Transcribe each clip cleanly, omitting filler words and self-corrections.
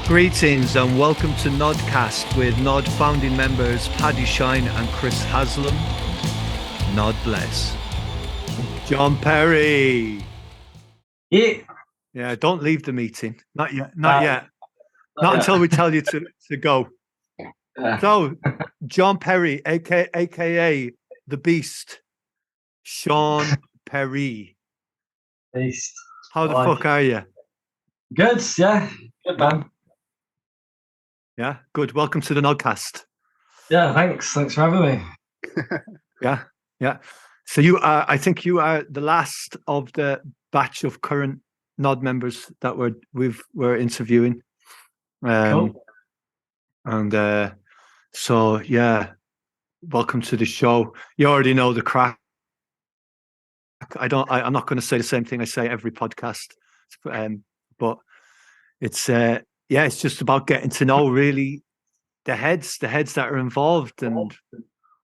Greetings and welcome to Gnodcast with Gnod founding members Paddy Shine and Chris Haslam. Gnod bless. Jon Perry. Yeah. Yeah, don't leave the meeting. Not yet. Not yet. Not until we tell you to go. So, Jon Perry, AKA the Beast. Jon Perry. Beast. How the fuck are you? Good, yeah. Good, man. Yeah, good. Welcome to the Gnodcast. Yeah, thanks. Thanks for having me. Yeah. So you are, I think you are the last of the batch of current Gnod members that we're interviewing. Cool. And so yeah, welcome to the show. You already know the crack. I'm not going to say the same thing I say every podcast, but it's it's just about getting to know really the heads that are involved and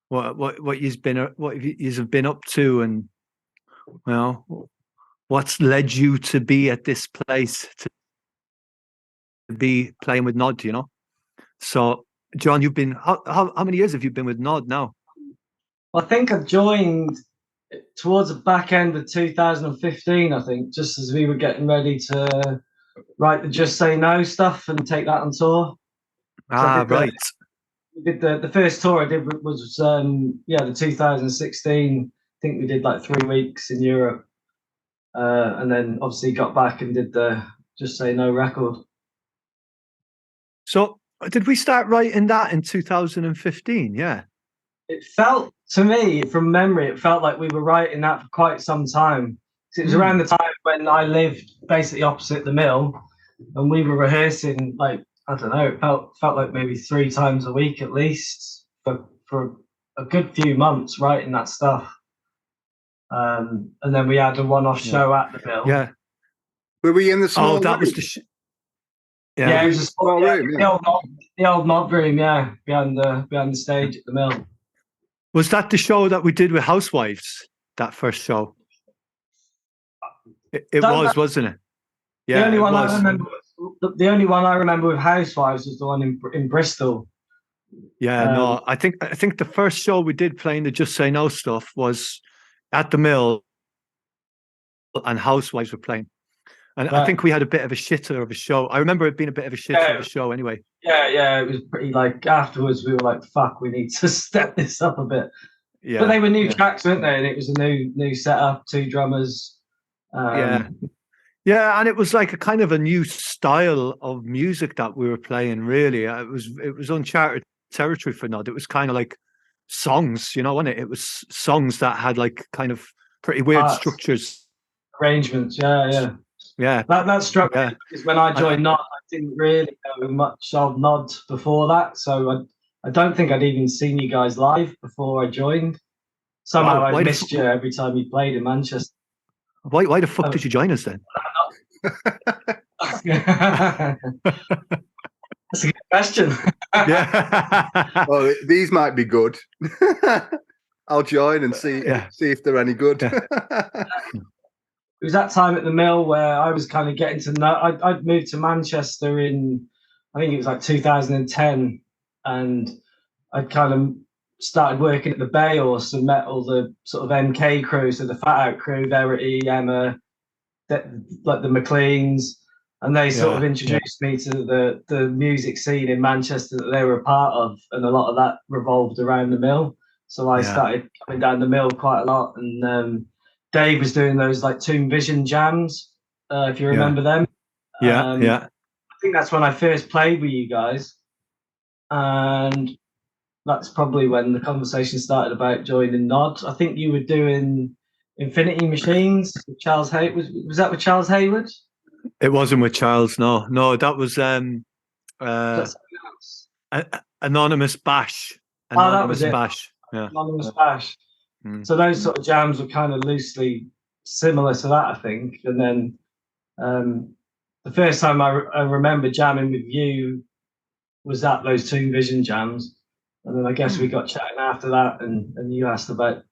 what you've been up to, and what's led you to be at this place, to be playing with Gnod, So, Jon, you've been how many years have you been with Gnod now? I think I joined towards the back end of 2015, I think, just as we were getting ready to write the Just Say No stuff and take that on tour. Right. We did the first tour I did was the 2016. I think we did like 3 weeks in Europe, and then obviously got back and did the Just Say No record. So, did we start writing that in 2015? Yeah. It felt, to me, from memory, it felt like we were writing that for quite some time. It was around the time when I lived basically opposite the mill, and we were rehearsing, like, I don't know, it felt like maybe 3 times a week at least for a good few months writing that stuff. And then we had a one-off show at the mill. Yeah. Were we in the small room? That was the Yeah, it was a small room. Yeah. The old Gnod room, yeah, behind the stage at the mill. Was that the show that we did with Housewives? That first show? It was, wasn't it? Yeah. The only one I remember with Housewives was the one in Bristol. Yeah, no, I think the first show we did playing the Just Say No stuff was at the mill, and Housewives were playing. And I think we had a bit of a shitter of a show. I remember it being a bit of a shitter of a show anyway. Yeah, it was pretty, like, afterwards we were like, fuck, we need to step this up a bit. Yeah. But they were new tracks, weren't they? And it was a new setup, 2 drummers. Yeah, and it was like a kind of a new style of music that we were playing, really. It was uncharted territory for Gnod. It was kind of like songs, wasn't it? It was songs that had like kind of pretty weird structures. Arrangements, yeah. Yeah. That struck me because when I joined Gnod, I didn't really know much of Gnod before that. So I don't think I'd even seen you guys live before I joined. Somehow I missed you every time you played in Manchester. Why the fuck did you join us then? That's a good question. Yeah. Well, these might be good. I'll join and see if they're any good. It was that time at the mill where I was kind of getting to know. I'd moved to Manchester in, I think it was like 2010, and I'd kind of started working at the Bay Horse and met all the sort of MK crew, so the Fat Out crew, Verity, Emma, like the McLeans, and they sort of introduced me to the music scene in Manchester that they were a part of, and a lot of that revolved around the mill. So I started coming down the mill quite a lot, and Dave was doing those like Tomb Vision jams, if you remember them. Yeah. I think that's when I first played with you guys, and that's probably when the conversation started about joining Gnod. I think you were doing Infinity Machines with Charles Hayward. Was that with Charles Hayward? It wasn't with Charles. No, that was Anonymous Bash. That was it. Bash. Yeah. Anonymous Bash. So those sort of jams were kind of loosely similar to that, I think. And then the first time I remember jamming with you was at those Tomb Vision jams. And then I guess we got chatting after that, and you asked about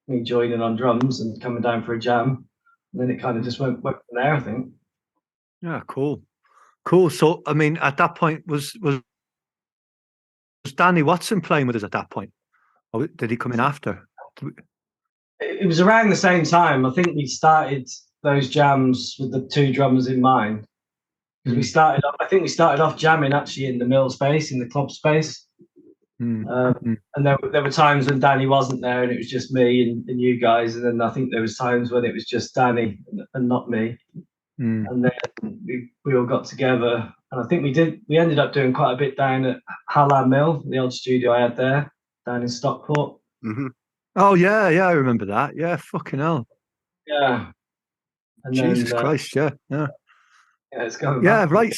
me joining on drums and coming down for a jam. And then it kind of just went from there, I think. Yeah, cool. Cool. So, I mean, at that point, was Danny Watson playing with us at that point? Or did he come in after? It was around the same time. I think we started those jams with the two drummers in mind. Because we started off, I think we started off jamming actually in the mill space, in the club space. And there were times when Danny wasn't there and it was just me and you guys. And then I think there was times when it was just Danny and not me. And then we all got together. And I think we ended up doing quite a bit down at Hallam Mill, the old studio I had there, down in Stockport. Oh, yeah, I remember that. Yeah, fucking hell. Yeah. And Jesus then, Christ, yeah. Yeah, it's going Yeah, back. right.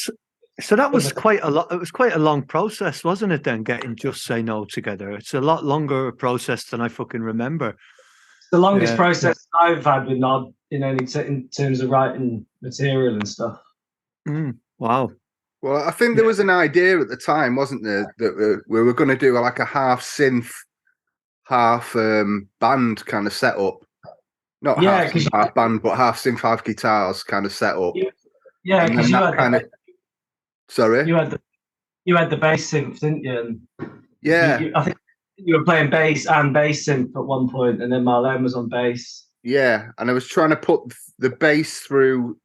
So that was quite a lot. It was quite a long process, wasn't it? Then getting Just Say No together. It's a lot longer process than I fucking remember. It's the longest process I've had with Gnod in terms of writing material and stuff. Wow. Well, I think there was an idea at the time, wasn't there, that we were going to do like a half synth, half band kind of setup. Not half band, but half synth, half guitars kind of setup. Yeah, because you had kind of. Sorry, you had the bass synth, didn't you? And I think you were playing bass and bass synth at one point, and then Marlene was on bass. Yeah, and I was trying to put the bass through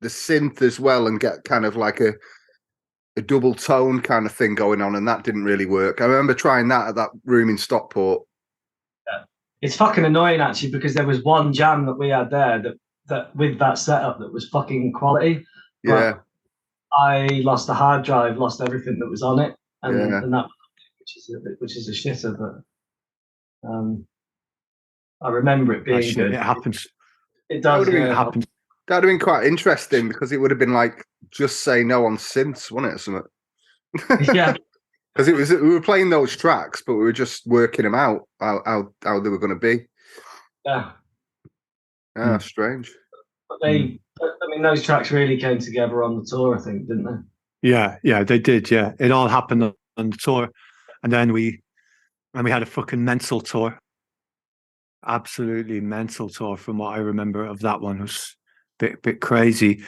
the synth as well, and get kind of like a double tone kind of thing going on, and that didn't really work. I remember trying that at that room in Stockport. Yeah. It's fucking annoying actually, because there was one jam that we had there that with that setup that was fucking quality. Yeah. But I lost the hard drive, lost everything that was on it, and that which is a shitter. But I remember it being good. It happens. It does. It happens. That'd have been quite interesting because it would have been like Just Say No on synths, wasn't it? Or something. Yeah. Because we were playing those tracks, but we were just working them out how they were going to be. Yeah. Yeah, strange. But those tracks really came together on the tour, I think, didn't they? Yeah, they did. Yeah, it all happened on the tour, and then we had a fucking mental tour. Absolutely mental tour, from what I remember of that one. It was a bit crazy,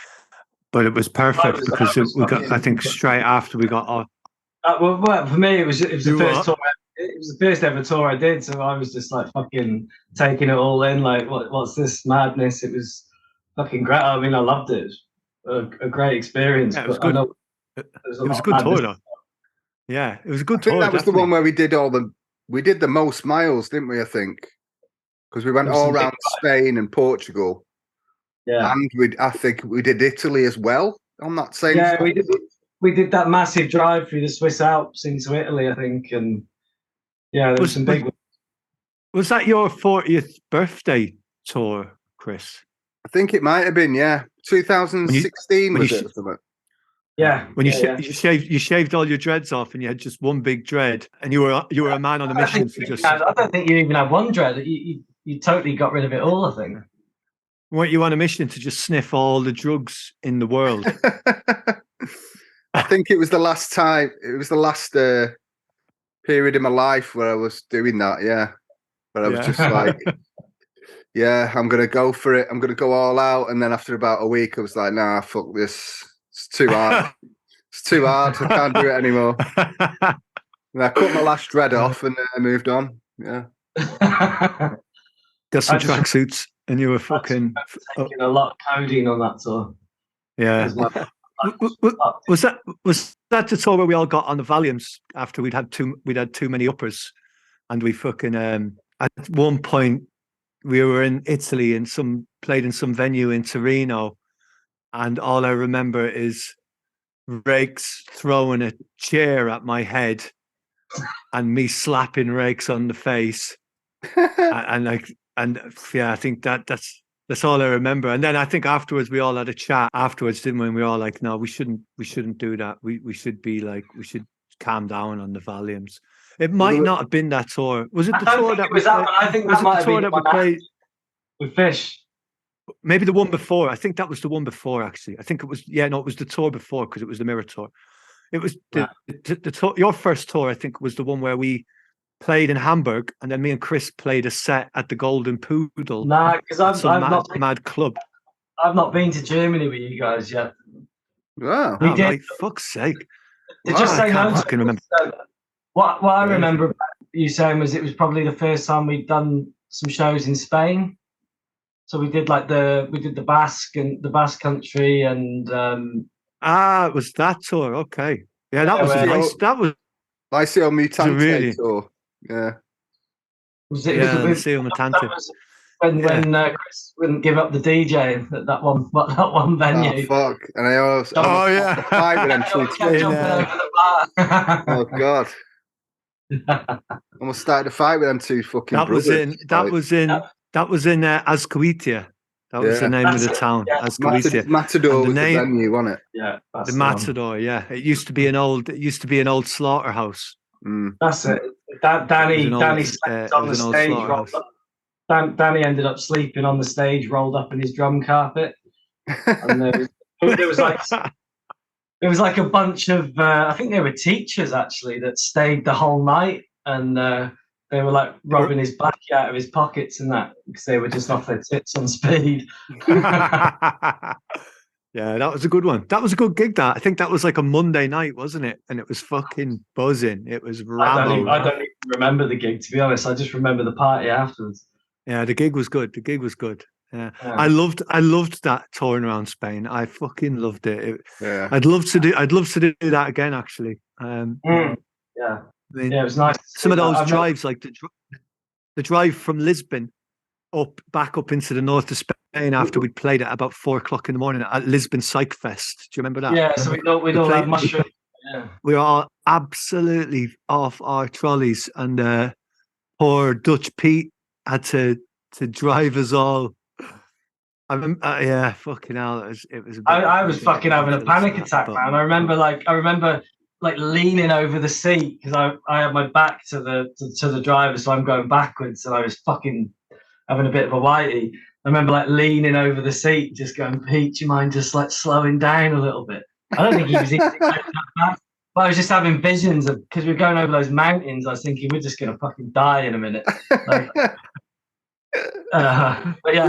but it was perfect because we got. I think straight after we got off. Well, for me, it was the first tour. It was the first ever tour I did, so I was just like fucking taking it all in. Like, what's this madness? It was fucking great. I mean, I loved it. A great experience. Yeah, it was good. It was a good tour, though. Yeah, it was a good tour. That was the one where we did the most miles, didn't we? I think because we went all around Spain and Portugal. Yeah, and I think we did Italy as well on that same. Yeah, we did that massive drive through the Swiss Alps into Italy, I think, and yeah, there was some big. Was that your 40th birthday tour, Chris? I think it might have been, yeah. 2016 was it or something? Yeah. When you shaved all your dreads off and you had just one big dread, and you were a man on a mission to just. I don't think you even had one dread. You totally got rid of it all, I think. Weren't you on a mission to just sniff all the drugs in the world? I think it was the last time. It was the last period in my life where I was doing that. Yeah, but I was just like, yeah, I'm gonna go for it. I'm gonna go all out. And then after about a week, I was like, nah, fuck this. It's too hard. It's too hard. I can't do it anymore. And I cut my last dread off and I moved on. Yeah. Got some tracksuits, and you were fucking taking a lot of codeine on that tour. Yeah. Was that the tour where we all got on the Valiums after we'd had too many uppers, and we fucking at one point we were in Italy and played in some venue in Torino, and all I remember is Rakes throwing a chair at my head and me slapping Rakes on the face. And I think that's all I remember. And then I think afterwards we all had a chat afterwards, didn't we? And we were all like, no, we shouldn't do that. We should be like, we should calm down on the Valiums. It might not have been that tour. Was it the tour that was that one? I think that might have been the tour that we played with Fish. Maybe the one before. I think that was the one before, actually. I think it was, it was the tour before, because it was the Mirror tour. It was the tour, your first tour, I think, was the one where we played in Hamburg, and then me and Chris played a set at the Golden Poodle. Nah, because I've not mad club. I've not been to Germany with you guys yet. Wow. We Oh, did. right, fuck's sake. They just I say can't no. fucking remember. What I Yeah. remember about you saying was it was probably the first time we'd done some shows in Spain. So we did the Basque and the Basque country and It was that tour. Okay. Yeah, that was a where- nice. That was Liceo Mutante really- tour. Yeah. was it yeah, was, Liceo that Mutante. was when Chris wouldn't give up the DJ at that one Oh venue. fuck! And I almost Oh, had yeah. a fight with them We two kept twins. jumping over the bar. Oh god! Almost started a fight with them two fucking That was brothers. that was in Azcoitia. That was the Yeah. name of the That's it, town, yeah. Azcoitia. Matador And the was name- the venue, wasn't it? Yeah, that's The the one. Matador, yeah. It used to be an old slaughterhouse. Mm. That's it. It Danny was slept an on the old stage. slaughterhouse. Danny ended up sleeping on the stage, rolled up in his drum carpet. And there was like a bunch of I think they were teachers actually that stayed the whole night, and they were like robbing his baccy out of his pockets and that because they were just off their tits on speed. Yeah, that was a good one. That was a good gig. That I think that was like a Monday night, wasn't it? And it was fucking buzzing. It was I don't rammed. even remember the gig, to be honest. I just remember the party afterwards. Yeah, the gig was good. The gig was good. Yeah. Yeah. I loved that touring around Spain. I fucking loved it. Yeah. I'd love to do that again, actually. Yeah, I mean, yeah, it was nice. some of those I've not- drives, like the drive from Lisbon back up into the north of Spain after we'd played at about 4 o'clock in the morning at Lisbon Psych Fest. Do you remember that? Yeah, so we'd all played- have mushroom. Yeah. We were all absolutely off our trolleys, and poor Dutch Pete had to drive us all. I remember, yeah, fucking hell, it was. I was fucking having a panic attack, man. I remember like leaning over the seat because I had my back to the driver, so I'm going backwards, and I was fucking having a bit of a whitey. I remember like leaning over the seat, just going, Pete, do you mind just like slowing down a little bit? I don't think he was even that bad, but I was just having visions of because we were going over those mountains. I was thinking we're just gonna fucking die in a minute. Like, but yeah,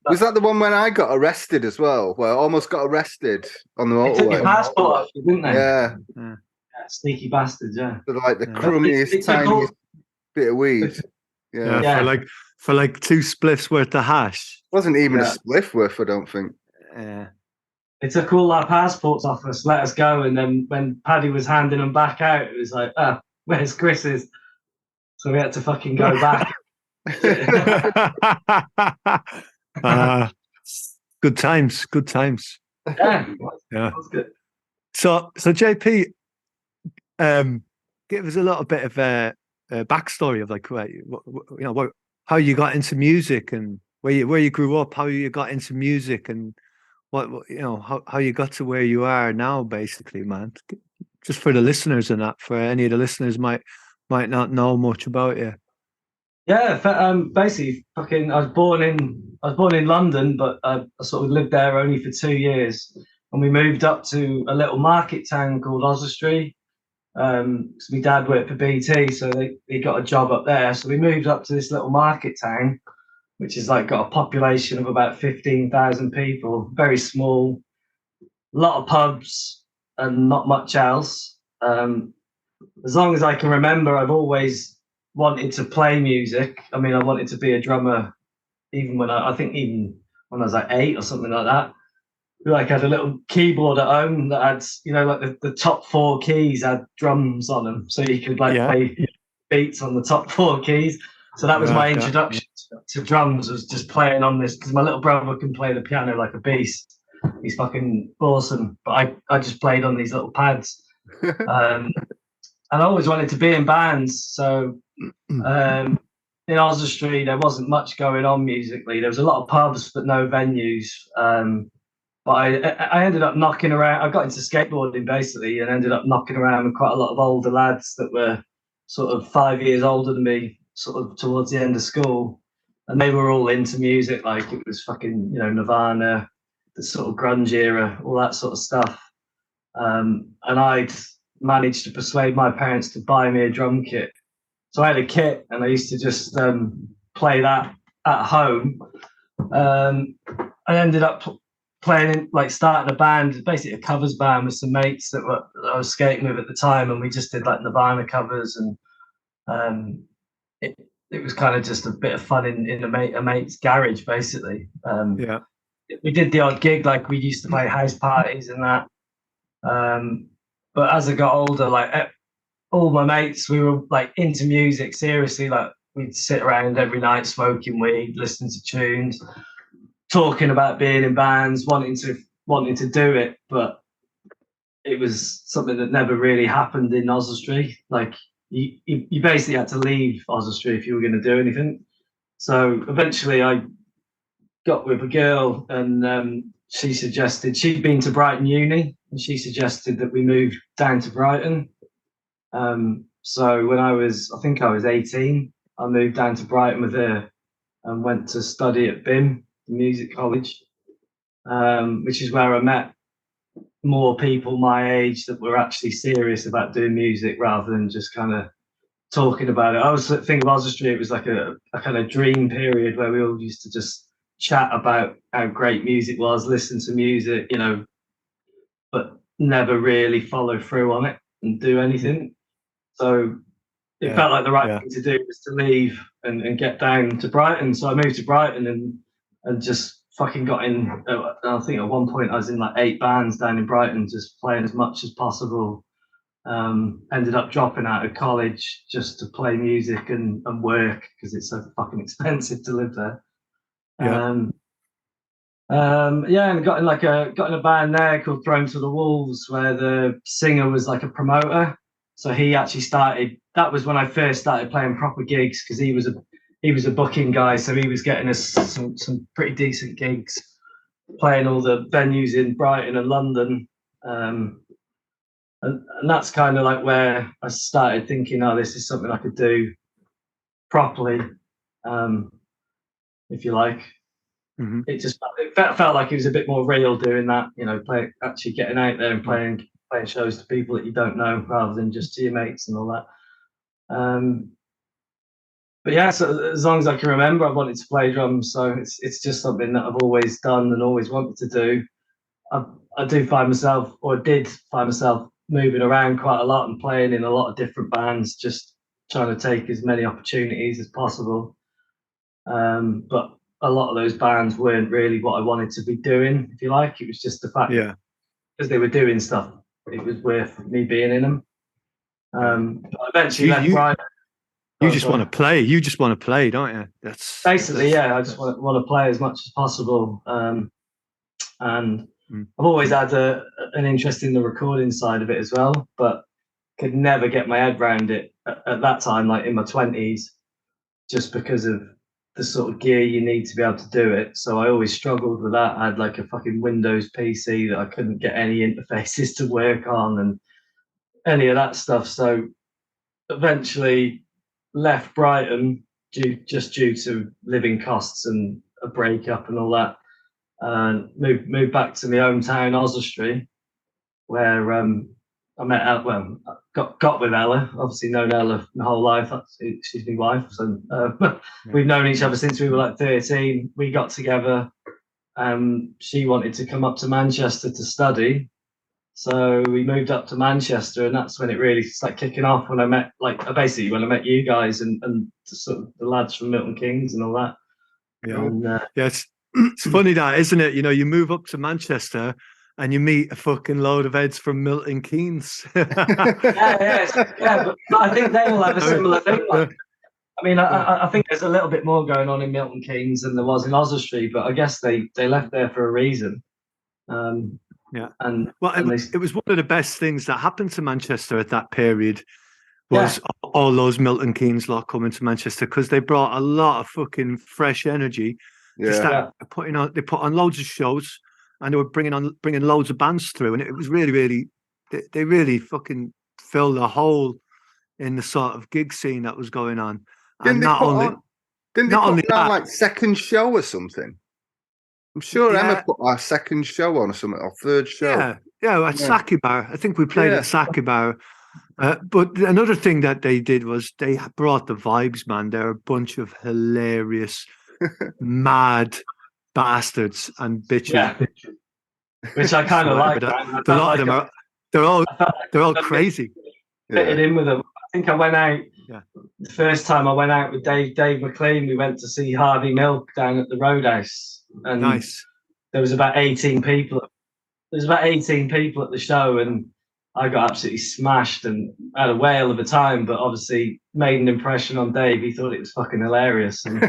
Was that the one when I got arrested as well? Well, I almost got arrested on the they took your motorway. passport off you, didn't they? Yeah, Yeah, sneaky bastards. Yeah. for like the Yeah. crummiest, It's a tiniest bit of weed. Yeah, Yeah, Yeah. for like 2 spliffs worth of hash. wasn't even Yeah. a spliff worth, I don't think. Yeah. They took all our passports off us, let us go, and then when Paddy was handing them back out, it was like, oh, where's Chris's? So we had to fucking go back. Good times. Good times. Yeah, Yeah. that was good. So JP, give us a little bit of a backstory of like, how you got into music and where you grew up, how you got into music, and what how you got to where you are now, basically, man. Just for the listeners and that, for any of the listeners might not know much about you. Yeah, basically, fucking. I was born in London, but I sort of lived there only for 2 years, and we moved up to a little market town called Oswestry. So my dad worked for BT, so he got a job up there. So we moved up to this little market town, which is like got a population of about 15,000 people, very small, a lot of pubs and not much else. As long as I can remember, I've always wanted to play music. I mean, I wanted to be a drummer, even when I think even when I was like 8 or something like that. We like had a little keyboard at home that had, like the top 4 keys had drums on them, so you could play beats on the top 4 keys. So that was my introduction to drums, was just playing on this, because my little brother can play the piano like a beast. He's fucking awesome. But I just played on these little pads. And I always wanted to be in bands. So in Oswestry, there wasn't much going on musically. There was a lot of pubs, but no venues. But I ended up knocking around. I got into skateboarding basically, and ended up knocking around with quite a lot of older lads that were sort of 5 years older than me, sort of towards the end of school. And they were all into music, like it was fucking, Nirvana, the sort of grunge era, all that sort of stuff. And I'd managed to persuade my parents to buy me a drum kit. So I had a kit, and I used to just play that at home. I ended up playing, like starting a band, basically a covers band with some mates that I was skating with at the time, and we just did like Nirvana covers, and it was kind of just a bit of fun in a mate's garage, basically. Yeah. We did the odd gig, like we used to play house parties and that. But as I got older, like all my mates, we were like into music seriously. Like we'd sit around every night smoking weed, listening to tunes, talking about being in bands, wanting to do it, but it was something that never really happened in Oswestry. Like you basically had to leave Oswestry if you were going to do anything. So eventually I got with a girl, and she suggested, she'd been to Brighton Uni, and she suggested that we move down to Brighton. So when I think I was 18, I moved down to Brighton with her and went to study at BIM, the music college, which is where I met more people my age that were actually serious about doing music rather than just kind of talking about it. I was thinking of Oswestry, it was like a kind of dream period where we all used to just chat about how great music was, listen to music, you know, but never really follow through on it and do anything. So it felt like the right thing to do was to leave and get down to Brighton. So I moved to Brighton and just fucking got in. I think at one point I was in like 8 bands down in Brighton, just playing as much as possible. Ended up dropping out of college just to play music and work because it's so fucking expensive to live there. And got in a band there called Thrown to the Wolves, where the singer was like a promoter. So he actually started. That was when I first started playing proper gigs, because he was a booking guy, so he was getting us some pretty decent gigs, playing all the venues in Brighton and London. And that's kind of like where I started thinking, oh, this is something I could do properly, if you like. Mm-hmm. It felt like it was a bit more real doing that, you know, actually getting out there and playing shows to people that you don't know rather than just to your mates and all that. But yeah, so as long as I can remember, I've wanted to play drums, so it's just something that I've always done and always wanted to do. I did find myself moving around quite a lot and playing in a lot of different bands, just trying to take as many opportunities as possible. But a lot of those bands weren't really what I wanted to be doing, if you like. It was just the fact that because they were doing stuff, it was worth me being in them. But eventually left Brighton. You just want to play. You just want to play, don't you? That's basically, yeah. I just want to play as much as possible. And I've always had an interest in the recording side of it as well, but could never get my head around it at that time, like in my 20s, just because of the sort of gear you need to be able to do it. So I always struggled with that. I had like a fucking Windows PC that I couldn't get any interfaces to work on and any of that stuff. So eventually left Brighton due to living costs and a breakup and all that, and moved back to my hometown, Oswestry, where I met got with Ella. Obviously known Ella my whole life. She's my wife, so we've known each other since we were like 13. We got together. She wanted to come up to Manchester to study, so we moved up to Manchester, and that's when it really started kicking off. When I met you guys and sort of the lads from Milton Keynes and all that. Yeah, and, it's funny that, isn't it? You know, you move up to Manchester and you meet a fucking load of heads from Milton Keynes. But I think they all have a similar thing. Like, I mean, I think there's a little bit more going on in Milton Keynes than there was in Oswestry, but I guess they left there for a reason. And it was one of the best things that happened to Manchester at that period. Was all those Milton Keynes lot coming to Manchester, because they brought a lot of fucking fresh energy. They put on loads of shows, and they were bringing loads of bands through, and it was really they really fucking filled a hole in the sort of gig scene that was going on. Didn't they put on like Second Show or something? I'm sure Emma put our second show on or something, or third show. At Saki Bar. I think we played at Saki Bar. But another thing that they did was they brought the vibes, man. They're a bunch of hilarious, mad bastards and bitches. which I kind of like. But a lot of them are. They're all crazy. Fitted in with them. I think I went out. Yeah. The first time I went out with Dave McLean, we went to see Harvey Milk down at the Roadhouse, and Nice. there was about 18 people. There was about 18 people at the show, and I got absolutely smashed and had a whale of a time. But obviously, made an impression on Dave. He thought it was fucking hilarious, and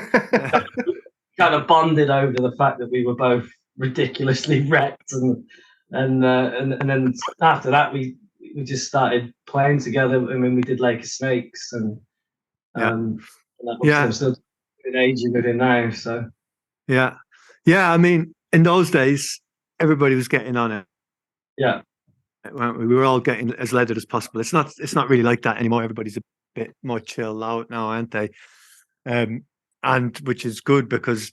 kind of bonded over the fact that we were both ridiculously wrecked, and then after that we just started playing together, and when we did Lake of Snakes, and I'm still engaging with him now. So yeah. I mean, in those days, everybody was getting on it. Yeah, we were all getting as leathered as possible. It's not really like that anymore. Everybody's a bit more chill out now, aren't they? And which is good because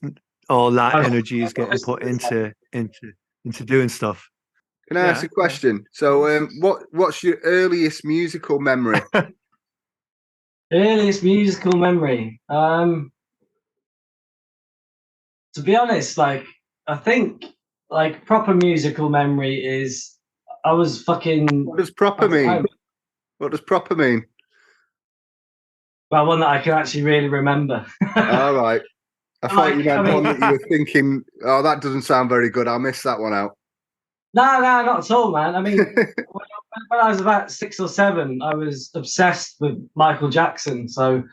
all that energy is getting put into doing stuff. Can I ask a question? So, what's your earliest musical memory? Earliest musical memory. To be honest, like I think like proper musical memory is I was fucking. What does proper mean? What does proper mean? Well, one that I can actually really remember. All right. I thought you meant one that you were thinking, oh, that doesn't sound very good. I'll miss that one out. No, not at all, man. I mean, when I was about 6 or 7, I was obsessed with Michael Jackson. So,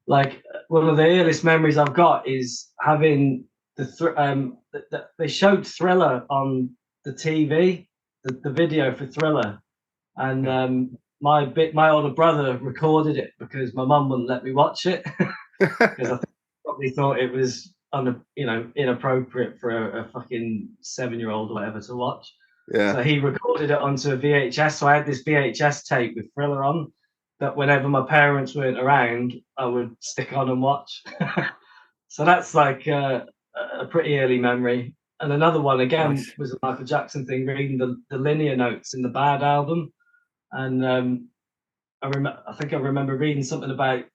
like, one of the earliest memories I've got is having they showed Thriller on the TV, the video for Thriller, and my older brother recorded it because my mum wouldn't let me watch it because I think probably thought it was inappropriate for a fucking 7-year-old or whatever to watch. Yeah. So he recorded it onto a VHS. So I had this VHS tape with Thriller on that whenever my parents weren't around, I would stick on and watch. So that's like a pretty early memory. And another one again was a Michael Jackson thing, reading the linear notes in the Bad album. And I think I remember reading something about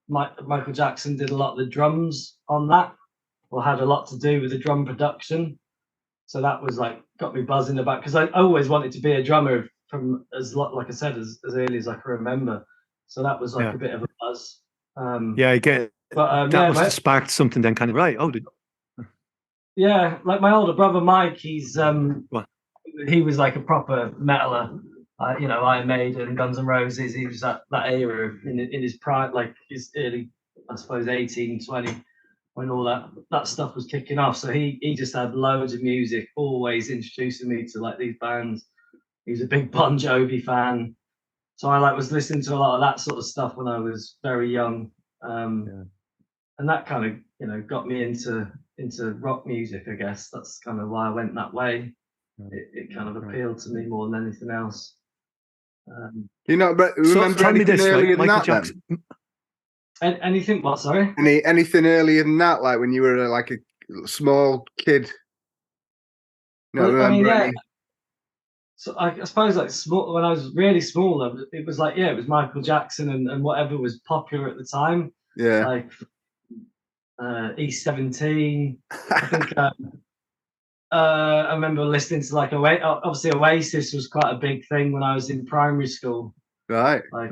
Michael Jackson did a lot of the drums on that, or had a lot to do with the drum production. So that was like got me buzzing about, because I always wanted to be a drummer from like I said, as early as I can remember. So that was like a bit of a buzz. I get it. But that must have sparked something then, kind of like my older brother Mike, he was like a proper metaler. Iron Maiden, Guns N' Roses. He was that era in his prime, like his early, I suppose, 18, 20, when all that stuff was kicking off. So he just had loads of music, always introducing me to like these bands. He was a big Bon Jovi fan, so I was listening to a lot of that sort of stuff when I was very young, and that kind of got me into rock music. I guess that's kind of why I went that way. It kind of appealed to me more than anything else. You know, but remember anything earlier than that? Then? Anything? What? Sorry. Anything earlier than that? Like when you were like a small kid. No, I mean, So I suppose like small, when I was really small, it was like it was Michael Jackson and whatever was popular at the time. Yeah. Like East 17. I think. I remember listening to like obviously Oasis was quite a big thing when I was in primary school. Right. Like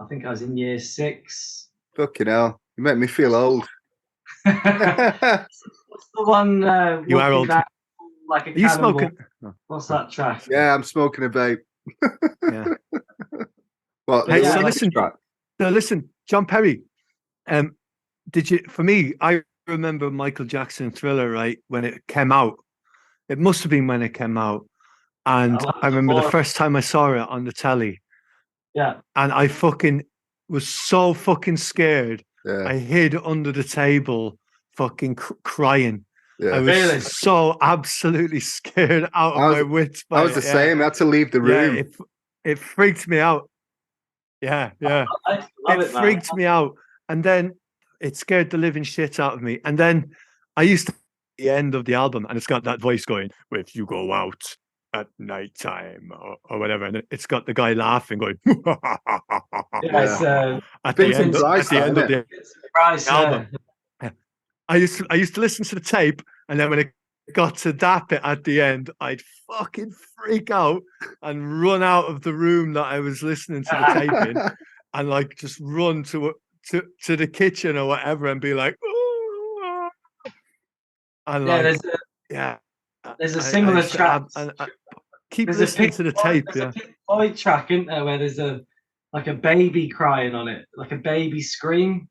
I think I was in year 6. Fucking hell. You make me feel old. What's the one you are old. Like a are you smoking? What's that track? Yeah, I'm smoking a vape. Yeah. What? Hey, so listen, Jon Perry. Did you? For me, I remember Michael Jackson Thriller, right, when it came out. It must have been when it came out, and I remember the first time I saw it on the telly. Yeah, and I fucking was so fucking scared. Yeah. I hid under the table, fucking crying. Yeah. I was so absolutely scared out of my wits. I was the same. I had to leave the room. Yeah, it freaked me out. Yeah. It freaked me out, and then it scared the living shit out of me. And then I used to the end of the album, and it's got that voice going, well, if you go out at nighttime or whatever, and it's got the guy laughing, going, at the end of the album. I used to listen to the tape, and then when it got to that bit at the end, I'd fucking freak out and run out of the room that I was listening to the tape in, and like just run to the kitchen or whatever, and be like, "Oh," and Yeah, like, there's a I similar used to track. keep There's listening to the tape. There's a Pink Floyd track, isn't there, where there's a baby crying on it, like a baby scream.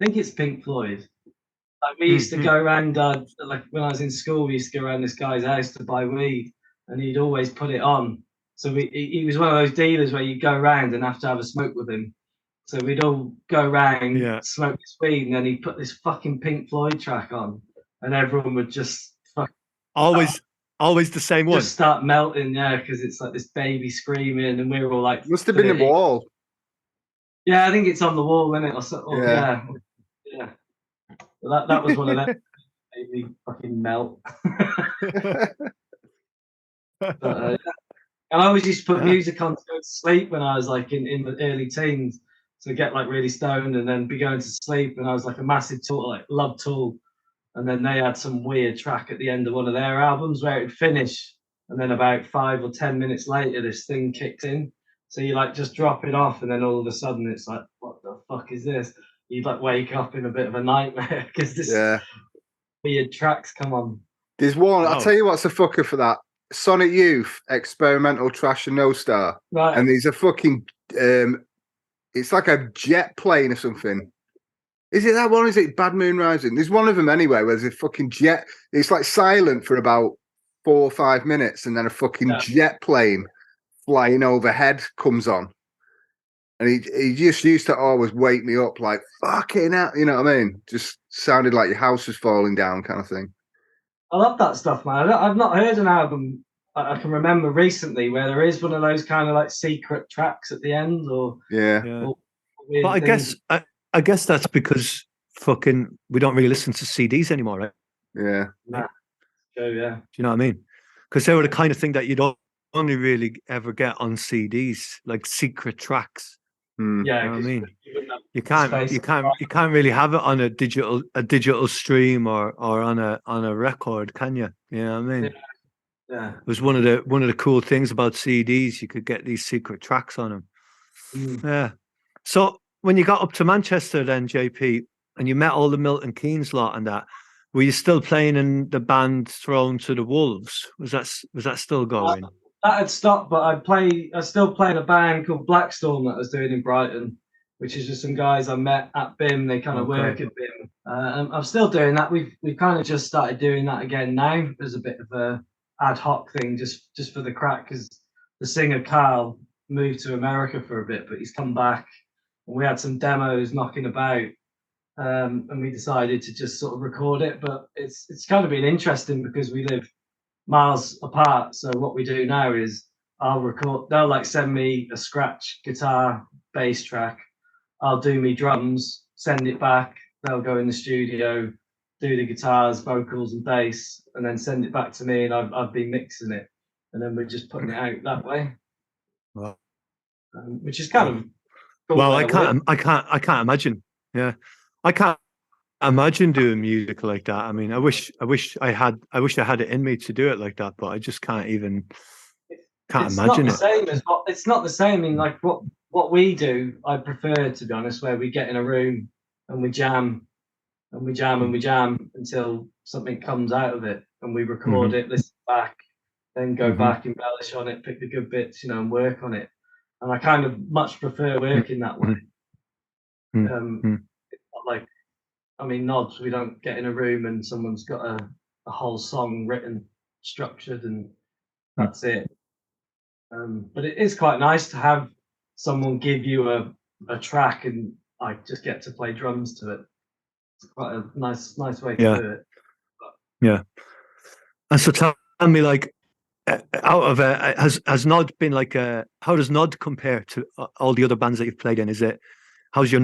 I think it's Pink Floyd. Like we used to go around, like when I was in school, we used to go around this guy's house to buy weed, and he'd always put it on. So he was one of those dealers where you go around and have to have a smoke with him. So we'd all go around, smoke this weed, and then he'd put this fucking Pink Floyd track on, and everyone would just always the same one. Just start melting, yeah, because it's like this baby screaming, and we were all like, must have been the wall. Yeah, I think it's on the wall, isn't it? Or, yeah. That was one of them. Made me fucking melt. And I always used to put music on to go to sleep when I was like in the early teens, to get like really stoned and then be going to sleep. And I was like a massive Tool, like love Tool, and then they had some weird track at the end of one of their albums where it'd finish, and then about 5 or 10 minutes later, this thing kicks in. So you like just drop it off, and then all of a sudden it's like, what the fuck is this? You'd like wake up in a bit of a nightmare because this weird tracks come on. There's one. I'll tell you what's a fucker for that. Sonic Youth, Experimental Trash and No Star. Right. And there's a fucking it's like a jet plane or something. Is it that one? Is it Bad Moon Rising? There's one of them anyway where there's a fucking jet. It's like silent for about 4 or 5 minutes, and then a fucking jet plane flying overhead comes on. And he just used to always wake me up like, fucking hell, you know what I mean? Just sounded like your house was falling down kind of thing. I love that stuff, man. I've not heard an album I can remember recently where there is one of those kind of like secret tracks at the end, or But I guess that's because fucking we don't really listen to CDs anymore, right? Yeah. Do you know what I mean? Because they were the kind of thing that you don't only really ever get on CDs, like secret tracks. Yeah, you know what I mean, you can't really have it on a digital stream or on a record, can you? You know what I mean? Yeah. It was one of the cool things about CDs. You could get these secret tracks on them. Yeah. So when you got up to Manchester, then JP, and you met all the Milton Keynes lot and that, were you still playing in the band Thrown to the Wolves? Was that still going? That had stopped, but I still play in a band called Blackstorm that I was doing in Brighton, which is just some guys I met at BIM. They kind of work at BIM. I'm still doing that. We've kind of just started doing that again now as a bit of a ad hoc thing, just for the crack, because the singer Carl moved to America for a bit, but he's come back, and we had some demos knocking about, and we decided to just sort of record it. But it's kind of been interesting because we live miles apart. So what we do now is they'll like send me a scratch guitar bass track, I'll do me drums, send it back, they'll go in the studio, do the guitars, vocals and bass, and then send it back to me, and I've been mixing it, and then we're just putting it out that way. Which is kind of cool. Well, I can't imagine. Yeah, I can't imagine doing music like that. I mean, I wish I had it in me to do it like that, but I just can't imagine it. It's not the same. I mean, like what we do, I prefer, to be honest, where we get in a room and we jam and we jam and we jam until something comes out of it, and we record it, listen back, then go back, embellish on it, pick the good bits, and work on it. And I kind of much prefer working that way. Like, I mean, Gnod, we don't get in a room and someone's got a whole song written, structured, and that's it. But it is quite nice to have someone give you a track and I just get to play drums to it. It's quite a nice way to do it. Yeah. And so tell me, like, out of has Gnod been like how does Gnod compare to all the other bands that you've played in? How's your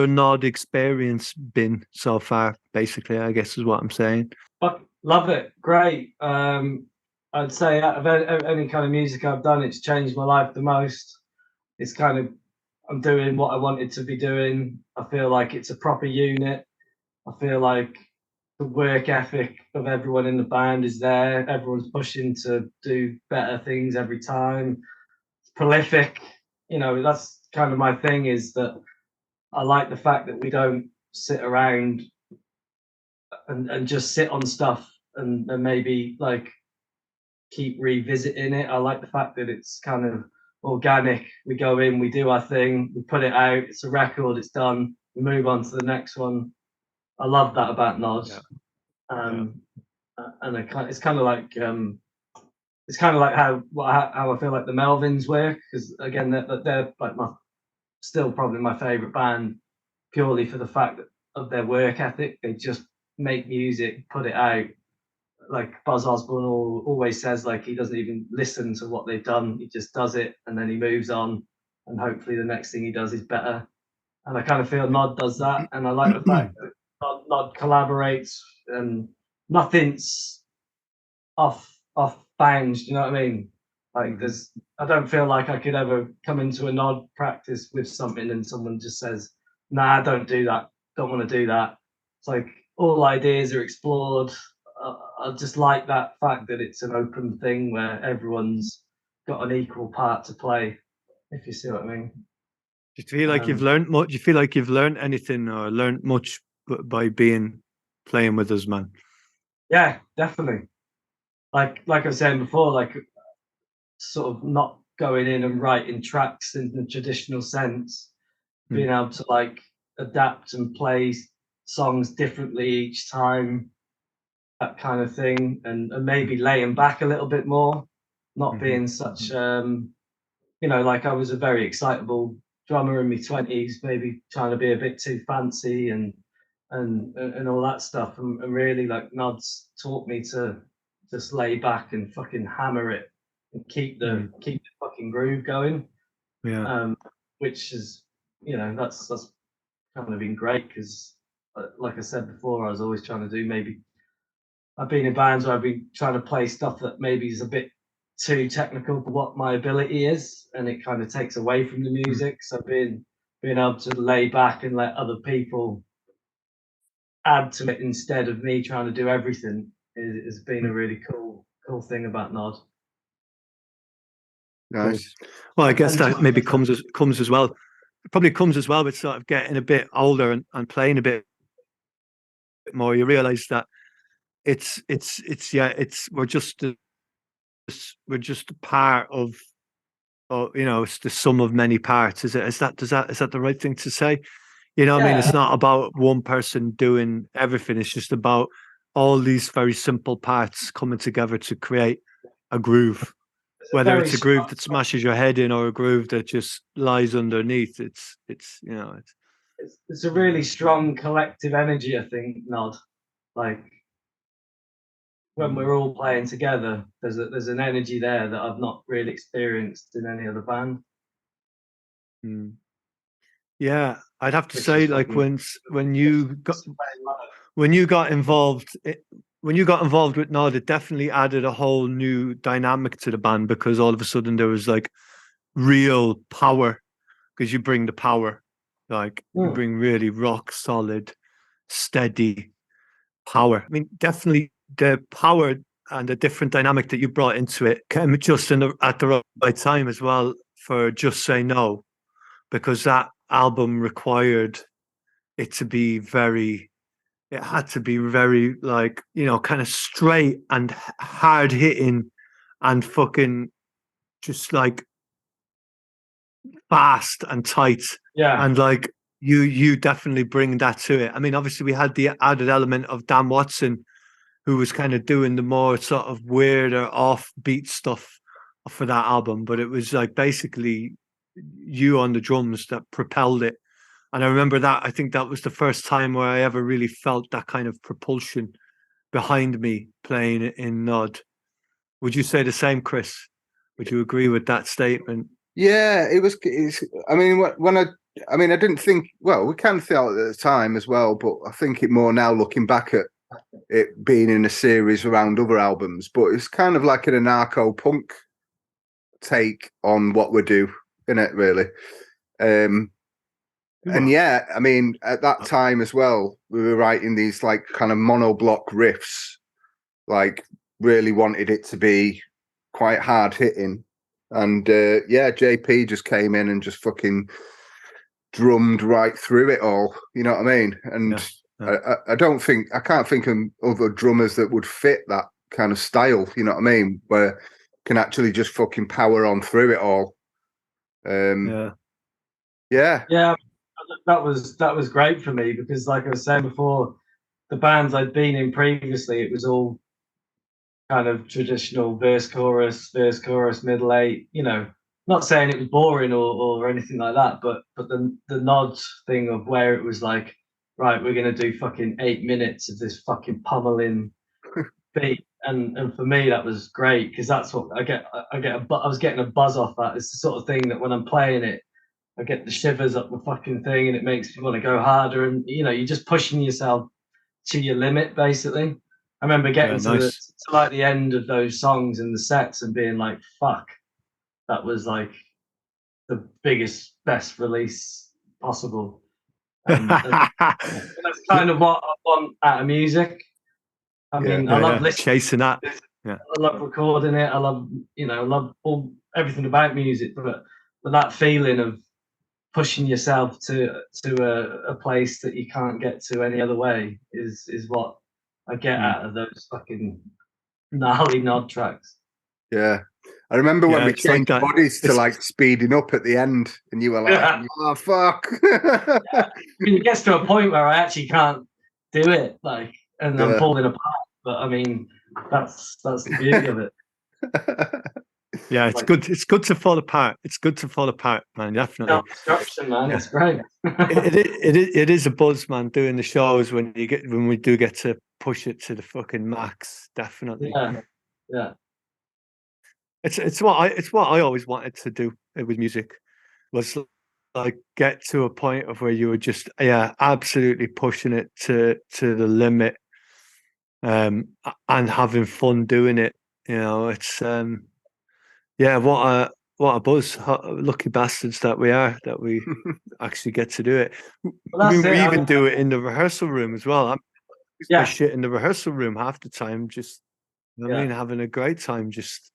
Gnod experience been so far? Basically, I guess is what I'm saying. Love it, great. I'd say out of any kind of music I've done, it's changed my life the most. It's kind of, I'm doing what I wanted to be doing. I feel like it's a proper unit. I feel like the work ethic of everyone in the band is there. Everyone's pushing to do better things every time. It's prolific. You know, that's kind of my thing, is that I like the fact that we don't sit around and just sit on stuff and maybe like keep revisiting it. I like the fact that it's kind of organic. We go in, we do our thing, we put it out, it's a record, it's done, we move on to the next one. I love that about Gnod. Yeah. And it's kind of like how I feel like the Melvins work, because again they're like still probably my favorite band, purely for the fact of their work ethic. They just make music, put it out. Like Buzz Osborne always says, like he doesn't even listen to what they've done. He just does it and then he moves on, and hopefully the next thing he does is better. And I kind of feel Gnod does that, and I like the fact that Gnod collaborates and nothing's off bounds. You know what I mean? Like I don't feel like I could ever come into a Gnod practice with something and someone just says, "Nah, don't do that. Don't want to do that." It's like all ideas are explored. I just like that fact that it's an open thing where everyone's got an equal part to play. If you see what I mean. Do you feel like you've learned much? Do you feel like you've learned anything or learned much by playing with us, man? Yeah, definitely. Like I was saying before, like sort of not going in and writing tracks in the traditional sense, being able to like adapt and play songs differently each time, that kind of thing, and maybe laying back a little bit more, not being such like I was a very excitable drummer in my 20s, maybe trying to be a bit too fancy and all that stuff, and really like Nods taught me to just lay back and fucking hammer it and keep the fucking groove going. Which is, that's kind of been great, because like I said before, I was always trying to do, maybe I've been in bands where I've been trying to play stuff that maybe is a bit too technical for what my ability is, and it kind of takes away from the music. So being able to lay back and let other people add to it instead of me trying to do everything has been a really cool thing about Gnod. Nice. Well, I guess that maybe comes as well. It probably comes as well with sort of getting a bit older and playing a bit more. You realise that we're just a part of, it's the sum of many parts. Is that the right thing to say? You know what I mean? It's not about one person doing everything. It's just about all these very simple parts coming together to create a groove. Whether it's a groove that smashes your head in or a groove that just lies underneath, it's a really strong collective energy, I think, Gnod. Like when we're all playing together, there's an energy there that I've not really experienced in any other band. Yeah, I'd have to say, like when you got involved with Gnod, it definitely added a whole new dynamic to the band, because all of a sudden there was like real power, because you bring the power, like you bring really rock solid, steady power. I mean, definitely the power and the different dynamic that you brought into it came just at the right time as well for Just Say No, because that album required it to be it had to be very, like, kind of straight and hard hitting and fucking just like fast and tight. Yeah. And like you definitely bring that to it. I mean, obviously we had the added element of Dan Watson, who was kind of doing the more sort of weirder offbeat stuff for that album, but it was like basically you on the drums that propelled it. And I remember that, I think that was the first time where I ever really felt that kind of propulsion behind me playing in Gnod. Would you say the same, Chris? Would you agree with that statement? Yeah, it was. I mean, I didn't think. Well, we can feel it at the time as well, but I think it more now, looking back at it being in a series around other albums. But it's kind of like an anarcho punk take on what we do, isn't it? Really. And yeah, I mean, at that time as well, we were writing these like kind of monoblock riffs, like really wanted it to be quite hard hitting. And yeah, JP just came in and just fucking drummed right through it all. You know what I mean? And I can't think of other drummers that would fit that kind of style. You know what I mean? Where can actually just fucking power on through it all. Yeah. That was great for me because, like I was saying before, the bands I'd been in previously, it was all kind of traditional verse chorus, middle eight. You know, not saying it was boring or anything like that, but the Gnod thing of where it was like, right, we're gonna do fucking 8 minutes of this fucking pummeling beat, and for me that was great because that's what I was getting a buzz off that. It's the sort of thing that when I'm playing it, I get the shivers up the fucking thing, and it makes me want to go harder. And you know, you're just pushing yourself to your limit, basically. I remember getting to like the end of those songs and the sets and being like, "Fuck, that was like the biggest, best release possible." And that's kind of what I want out of music. I mean, I love listening, chasing that. I love recording it. I love, I love everything about music, but that feeling of pushing yourself to a place that you can't get to any other way is what I get out of those fucking gnarly Gnod tracks. Yeah. I remember when we changed bodies to like speeding up at the end, and you were like, "Oh fuck!" I mean, it gets to a point where I actually can't do it, like, and I'm falling apart. But I mean, that's the beauty of it. Yeah, it's good. It's good to fall apart. It's good to fall apart, man. Definitely. Destruction, man. It's great. it is a buzz, man. Doing the shows when we do get to push it to the fucking max. Definitely. Yeah. It's what I always wanted to do with music, was like get to a point of where you were just absolutely pushing it to the limit, and having fun doing it. You know, it's what a buzz! Lucky bastards that we are, that we actually get to do it. Well, we even do it in the rehearsal room as well. I'm shit in the rehearsal room half the time. Just, I mean, having a great time. Just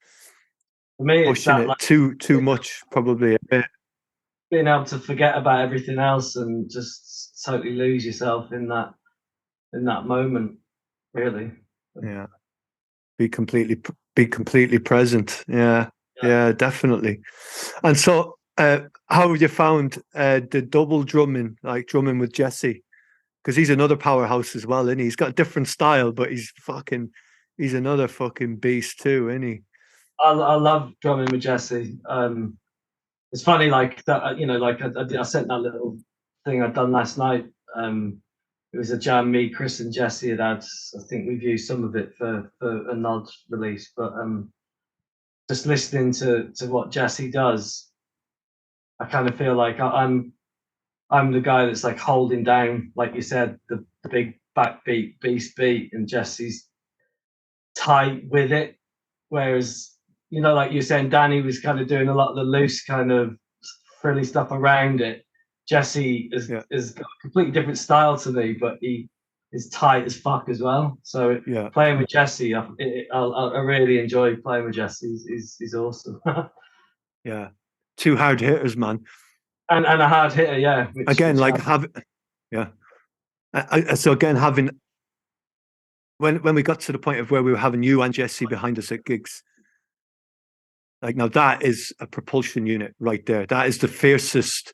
for me, pushing it too much, probably a bit. Being able to forget about everything else and just totally lose yourself in that moment, really. Yeah, be completely present. Yeah, definitely. And so, how have you found the double drumming, like drumming with Jesse? Because he's another powerhouse as well, isn't he? He's got a different style, but he's another fucking beast too, isn't he? I love drumming with Jesse. It's funny, like that. Like I sent that little thing I'd done last night. It was a jam me, Chris, and Jesse had. I think we've used some of it for a Gnod release, but just listening to what Jesse does, I kind of feel like I'm the guy that's like holding down, like you said, the big backbeat beast beat, and Jesse's tight with it. Whereas, like you're saying, Danny was kind of doing a lot of the loose kind of frilly stuff around it. Jesse is got a completely different style to me, but he is tight as fuck as well. So playing with Jesse, I really enjoy playing with Jesse. He's awesome. Yeah, two hard hitters, man. And a hard hitter, yeah. So again, having when we got to the point of where we were having you and Jesse behind us at gigs, like, now that is a propulsion unit right there. That is the fiercest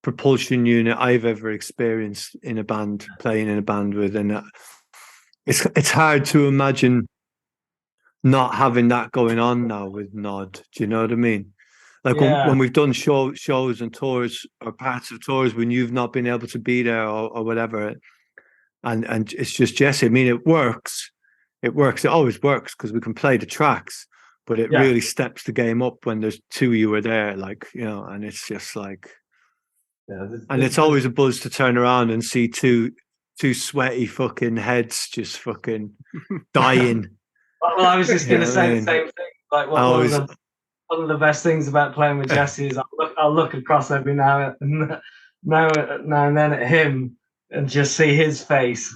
propulsion unit I've ever experienced in a band, playing in a band with, and it's hard to imagine not having that going on now with Gnod. Do you know what I mean? Like when we've done shows and tours, or parts of tours, when you've not been able to be there or whatever, and it's just Jesse. I mean, it works. It always works because we can play the tracks, but it really steps the game up when there's two of you are there, like, and it's just like, and it's always a buzz to turn around and see two sweaty fucking heads just fucking dying. Well, I was just going to say the same thing. Like, one of the best things about playing with Jesse is I'll look across every now and then at him and just see his face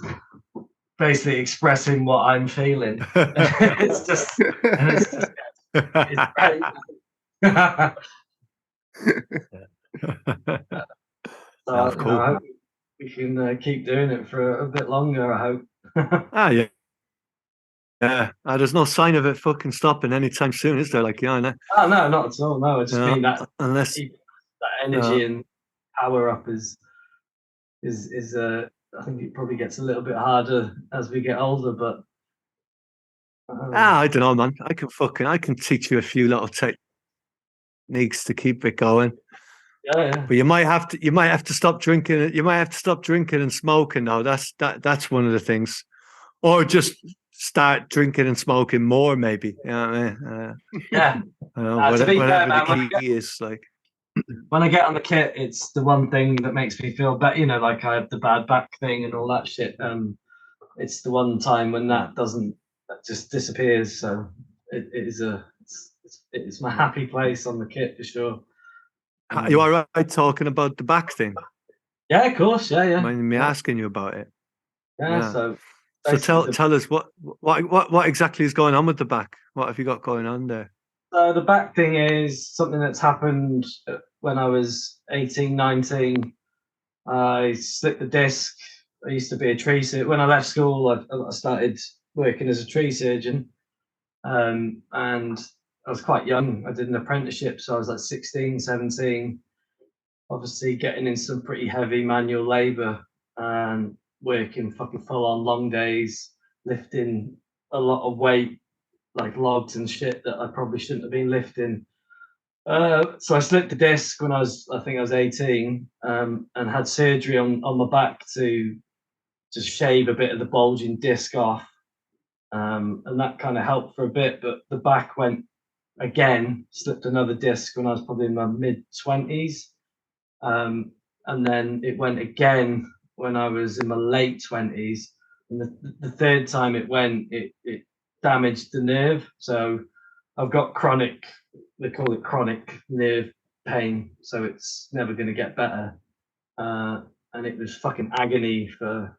basically expressing what I'm feeling. it's just it's great. So, That's cool. I hope we can keep doing it for a bit longer, I hope. Yeah. Yeah, there's no sign of it fucking stopping anytime soon, is there? Like, Oh, no, not at all. No, I just mean that unless that energy and power up is I think it probably gets a little bit harder as we get older, but I don't know, man. I can teach you a few little techniques to keep it going. Yeah. But you might have to stop drinking. You might have to stop drinking and smoking now. That's one of the things. Or just start drinking and smoking more, maybe. You know what I mean? Yeah. Whatever the key is, like. When I get on the kit, it's the one thing that makes me feel better. You know, like I have the bad back thing and all that shit. It's the one time when that just disappears. So it's my happy place on the kit for sure. You all right talking about the back thing? Yeah, of course. Yeah. Mind me asking you about it? Yeah. So tell us what exactly is going on with the back? What have you got going on there? The back thing is something that's happened when I was 18, 19. I slipped the disc. I used to be a tree surgeon. When I left school, I started working as a tree surgeon. And I was quite young. I did an apprenticeship, so I was like 16, 17. Obviously getting in some pretty heavy manual labor and working fucking full on long days, lifting a lot of weight, like logs and shit that I probably shouldn't have been lifting. So I slipped the disc when I think I was 18, and had surgery on my back to just shave a bit of the bulging disc off. And that kind of helped for a bit, but the back went again, slipped another disc when I was probably in my mid-20s. And then it went again when I was in my late 20s. And the third time it went, it damaged the nerve. So I've got they call it chronic nerve pain. So it's never going to get better. And it was fucking agony for a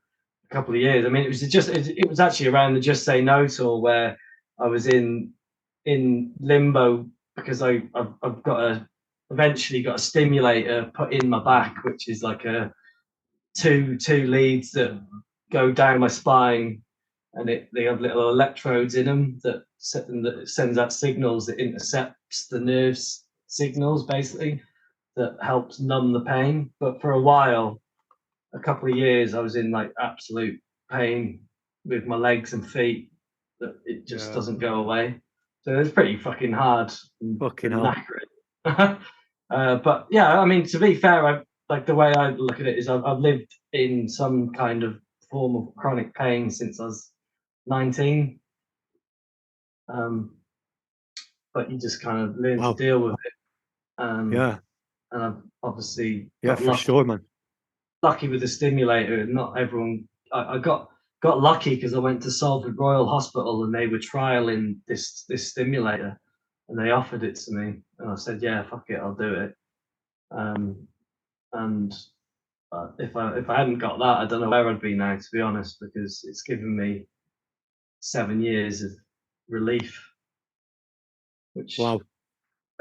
couple of years. I mean, it was actually around the Just Say No tour where I was in limbo because I've eventually got a stimulator put in my back, which is like a two leads that go down my spine, and they have little electrodes in them that sends out signals that intercepts the nerves signals, basically, that helps numb the pain. But for a while, a couple of years, I was in like absolute pain with my legs and feet that it just doesn't go away. So it's pretty fucking hard. Fucking hell. But yeah, I mean, to be fair, like the way I look at it is I've lived in some kind of form of chronic pain since I was 19. But you just kind of learn to deal with it. And I've obviously sure, man. Lucky with the stimulator. Not everyone. I got lucky because I went to Salford Royal Hospital and they were trialing this stimulator, and they offered it to me, and I said, "Yeah, fuck it, I'll do it." And if I hadn't got that, I don't know where I'd be now, to be honest, because it's given me 7 years of relief, which I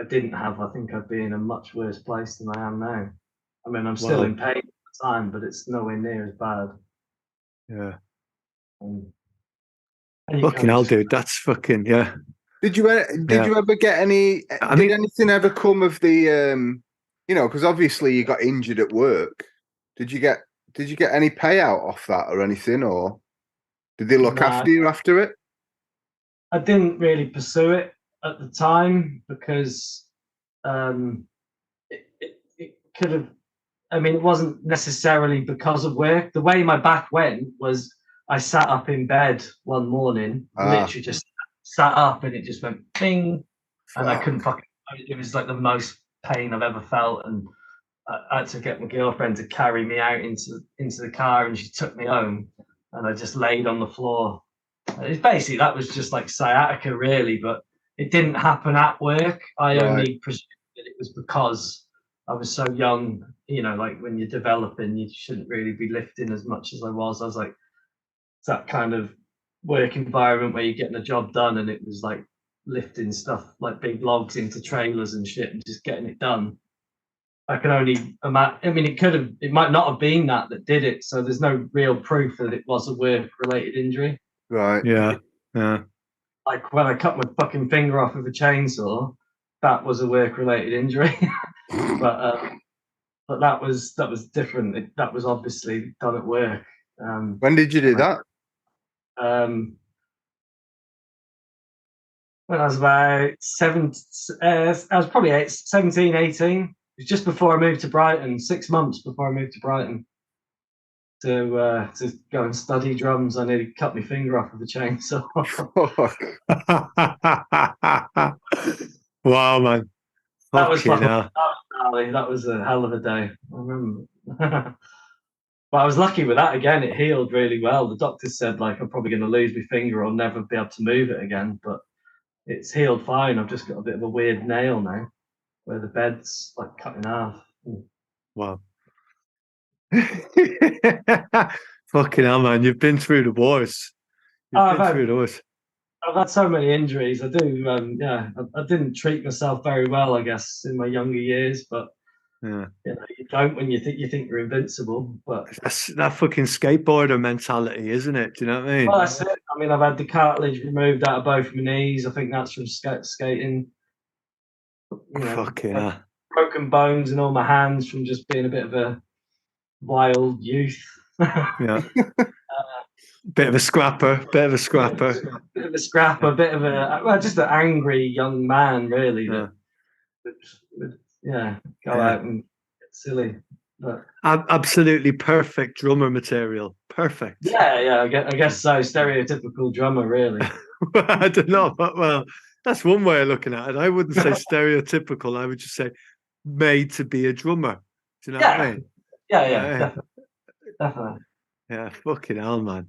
didn't have. I think I'd be in a much worse place than I am now. I mean, I'm still in pain at the time, but it's nowhere near as bad. Yeah. Fucking hell, dude. That's fucking, yeah. Did you ever get any, did anything ever come of the, because obviously you got injured at work. Did you get any payout off that or anything, or did they look after you after it? I didn't really pursue it at the time because it could have, I mean, it wasn't necessarily because of work. The way my back went was I sat up in bed one morning, literally just sat up, and it just went bing, and I couldn't it was like the most pain I've ever felt. And I had to get my girlfriend to carry me out into the car, and she took me home, and I just laid on the floor. It's basically, that was just like sciatica really, but it didn't happen at work. I Right. only presumed that it was because I was so young. You know, like when you're developing, you shouldn't really be lifting as much as I was. I was like, it's that kind of work environment where you're getting a job done, and it was like lifting stuff like big logs into trailers and shit and just getting it done. I can only imagine. I mean, it might not have been that did it. So there's no real proof that it was a work-related injury. Right. Yeah. Like when I cut my fucking finger off with a chainsaw, that was a work-related injury. but that was different. That was obviously done at work. When did you do that? When I was about I was probably 17, 18. It was just before I moved to Brighton, 6 months before I moved to Brighton to go and study drums. I nearly cut my finger off with a chainsaw. Wow, man. That was fun. Hell. That was a hell of a day. I remember. But I was lucky with that again. It healed really well. The doctor said, like, I'm probably going to lose my finger or never be able to move it again. But it's healed fine. I've just got a bit of a weird nail now where the bed's like cut in half. Wow. Fucking hell, man. You've been through the wars. You've been through those. I've had so many injuries. I do. I didn't treat myself very well, I guess, in my younger years. But yeah, you don't when you think you're invincible. But that's that fucking skateboarder mentality, isn't it? Do you know what I mean? Well, that's it. I mean, I've had the cartilage removed out of both my knees. I think that's from skating. Fucking hell. Broken bones in all my hands from just being a bit of a wild youth. Yeah. Bit of a scrapper. Bit of a scrapper. Just an angry young man, really. Yeah. That would out and get silly. But absolutely perfect drummer material. Perfect. Yeah. I guess so. Stereotypical drummer, really. I don't know, but well, that's one way of looking at it. I wouldn't say stereotypical. I would just say made to be a drummer. Do you know what I mean? Yeah, definitely. Yeah, fucking hell, man.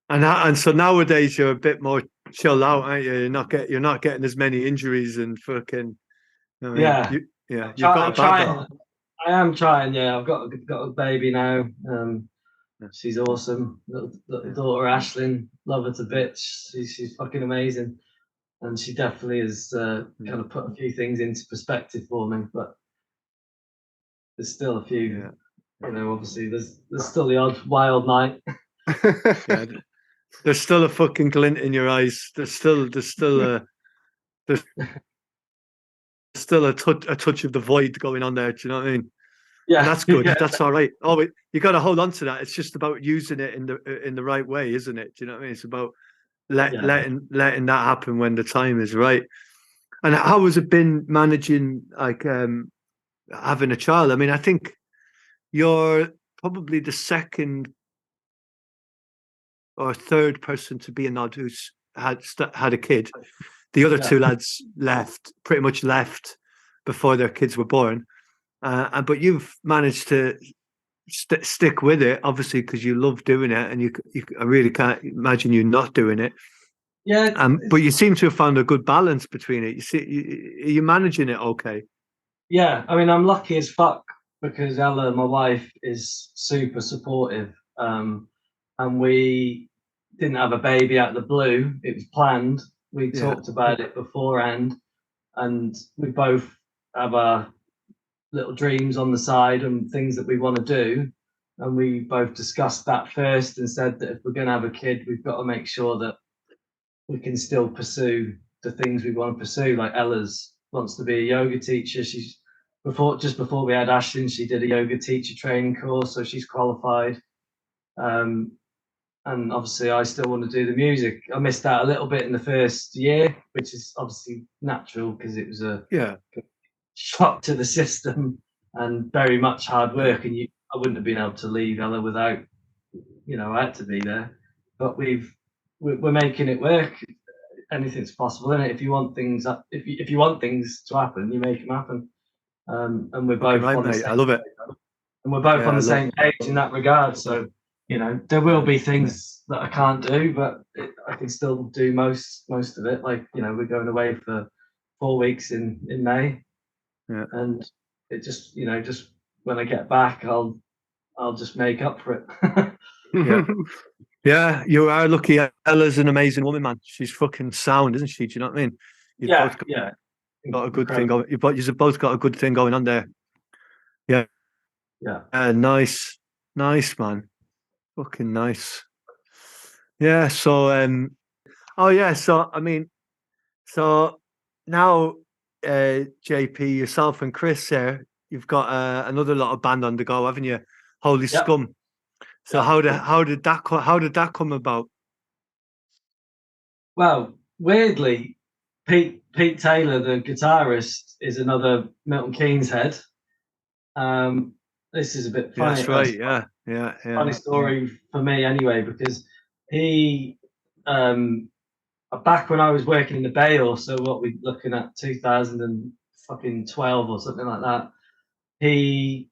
And so nowadays you're a bit more chill out, aren't you? You're not getting as many injuries and fucking. I mean, you've got a battle. I am trying. Yeah, I've got a baby now. She's awesome. Little daughter Ashlyn, love her to bits. She's fucking amazing, and she definitely has kind of put a few things into perspective for me. But there's still a few. Obviously there's still the odd wild night. There's still a fucking glint in your eyes. There's still a touch of the void going on there. Do you know what I mean? Yeah, and that's good. Yeah. That's all right. Oh, you got to hold on to that. It's just about using it in the right way, isn't it? Do you know what I mean? It's about letting that happen when the time is right. And how has it been managing like having a child? I mean, I think you're probably the second or third person to be a Gnod who's had a kid. The other two lads pretty much left before their kids were born. But you've managed to stick with it, obviously, because you love doing it, and I really can't imagine you not doing it. Yeah. But you seem to have found a good balance between it. Are you managing it okay? Yeah, I mean, I'm lucky as fuck because Ella, my wife, is super supportive. And we didn't have a baby out of the blue. It was planned. We talked about it beforehand, and we both have our little dreams on the side and things that we want to do. And we both discussed that first and said that if we're going to have a kid, we've got to make sure that we can still pursue the things we want to pursue. Like Ella's wants to be a yoga teacher. Just before we had Ashlyn, she did a yoga teacher training course, so she's qualified. And obviously I still want to do the music. I missed out a little bit in the first year, which is obviously natural because it was a shock to the system and very much hard work. And I wouldn't have been able to leave Ella without, I had to be there. But we're making it work. Anything's possible, isn't it? If you want things, if you want things to happen, you make them happen. And we're both on the same. I love it. And we're both on the same page in that regard. So you know, there will be things that I can't do, but I can still do most of it. Like, you know, we're going away for 4 weeks in May, and it just, you know, just when I get back, I'll just make up for it. Yeah. Yeah, you are lucky. Ella's an amazing woman, man. She's fucking sound, isn't she? Do you know what I mean? You've Yeah, both yeah. got a good thing Incredible. going. You've both got a good thing going on there. Yeah. Yeah. Nice, nice, man. Fucking nice. Yeah. So, oh yeah. So, I mean, so now, JP, yourself and Chris, you've got another lot of band on the go, haven't you? Holy Yep. Scum. So Yep. how did that come about? Well, weirdly, Pete Taylor, the guitarist, is another Milton Keynes head. This is a bit Yeah, funny. that's right. Yeah. Funny story for me anyway, because he, back when I was working in the Bay, or so what we're looking at 2012 or something like that, he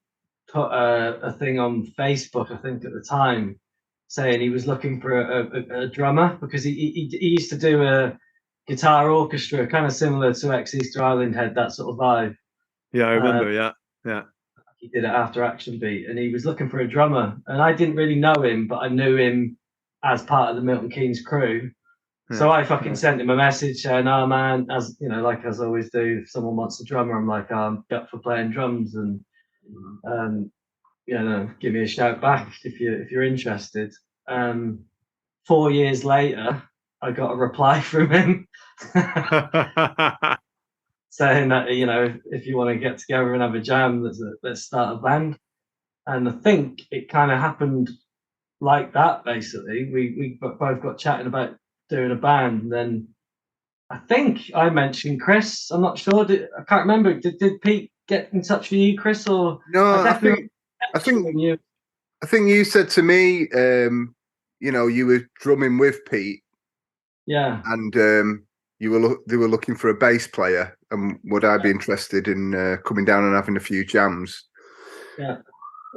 put a thing on Facebook, I think at the time, saying he was looking for a drummer, because he used to do a guitar orchestra, kind of similar to Ex Easter Island Head, that sort of vibe. Yeah, I remember. Yeah. He did it after Action Beat, and he was looking for a drummer, and I didn't really know him, but I knew him as part of the Milton Keynes crew. So I fucking sent him a message saying, "Oh man," as you know, like as I always do, if someone wants a drummer, I'm like, "I'm up for playing drums, and you know, give me a shout back if you're interested." 4 years later, I got a reply from him saying that, you know, if you want to get together and have a jam, let's start a band. And I think it kind of happened like that. Basically, we both got chatting about doing a band, and then I think I mentioned Chris. I'm not sure. I can't remember. Did Pete get in touch with you, Chris? Or No, I definitely I think you. I think you said to me, you know, you were drumming with Pete, Yeah. and they were looking for a bass player, and would I be interested in coming down and having a few jams? Yeah.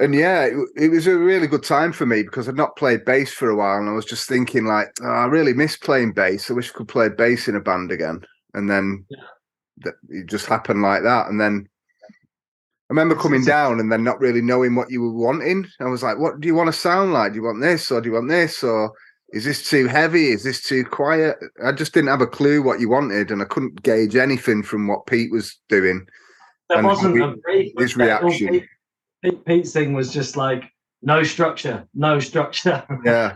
And yeah, it was a really good time for me because I'd not played bass for a while, and I was just thinking like, oh, I really miss playing bass. I wish I could play bass in a band again. And then it just happened like that. And then I remember coming down and then not really knowing what you were wanting. I was like, what do you want to sound like? Do you want this, or do you want this, or is this too heavy? Is this too quiet? I just didn't have a clue what you wanted, and I couldn't gauge anything from what Pete was doing. There And wasn't a brief. his reaction. Pete's thing was just like no structure. Yeah.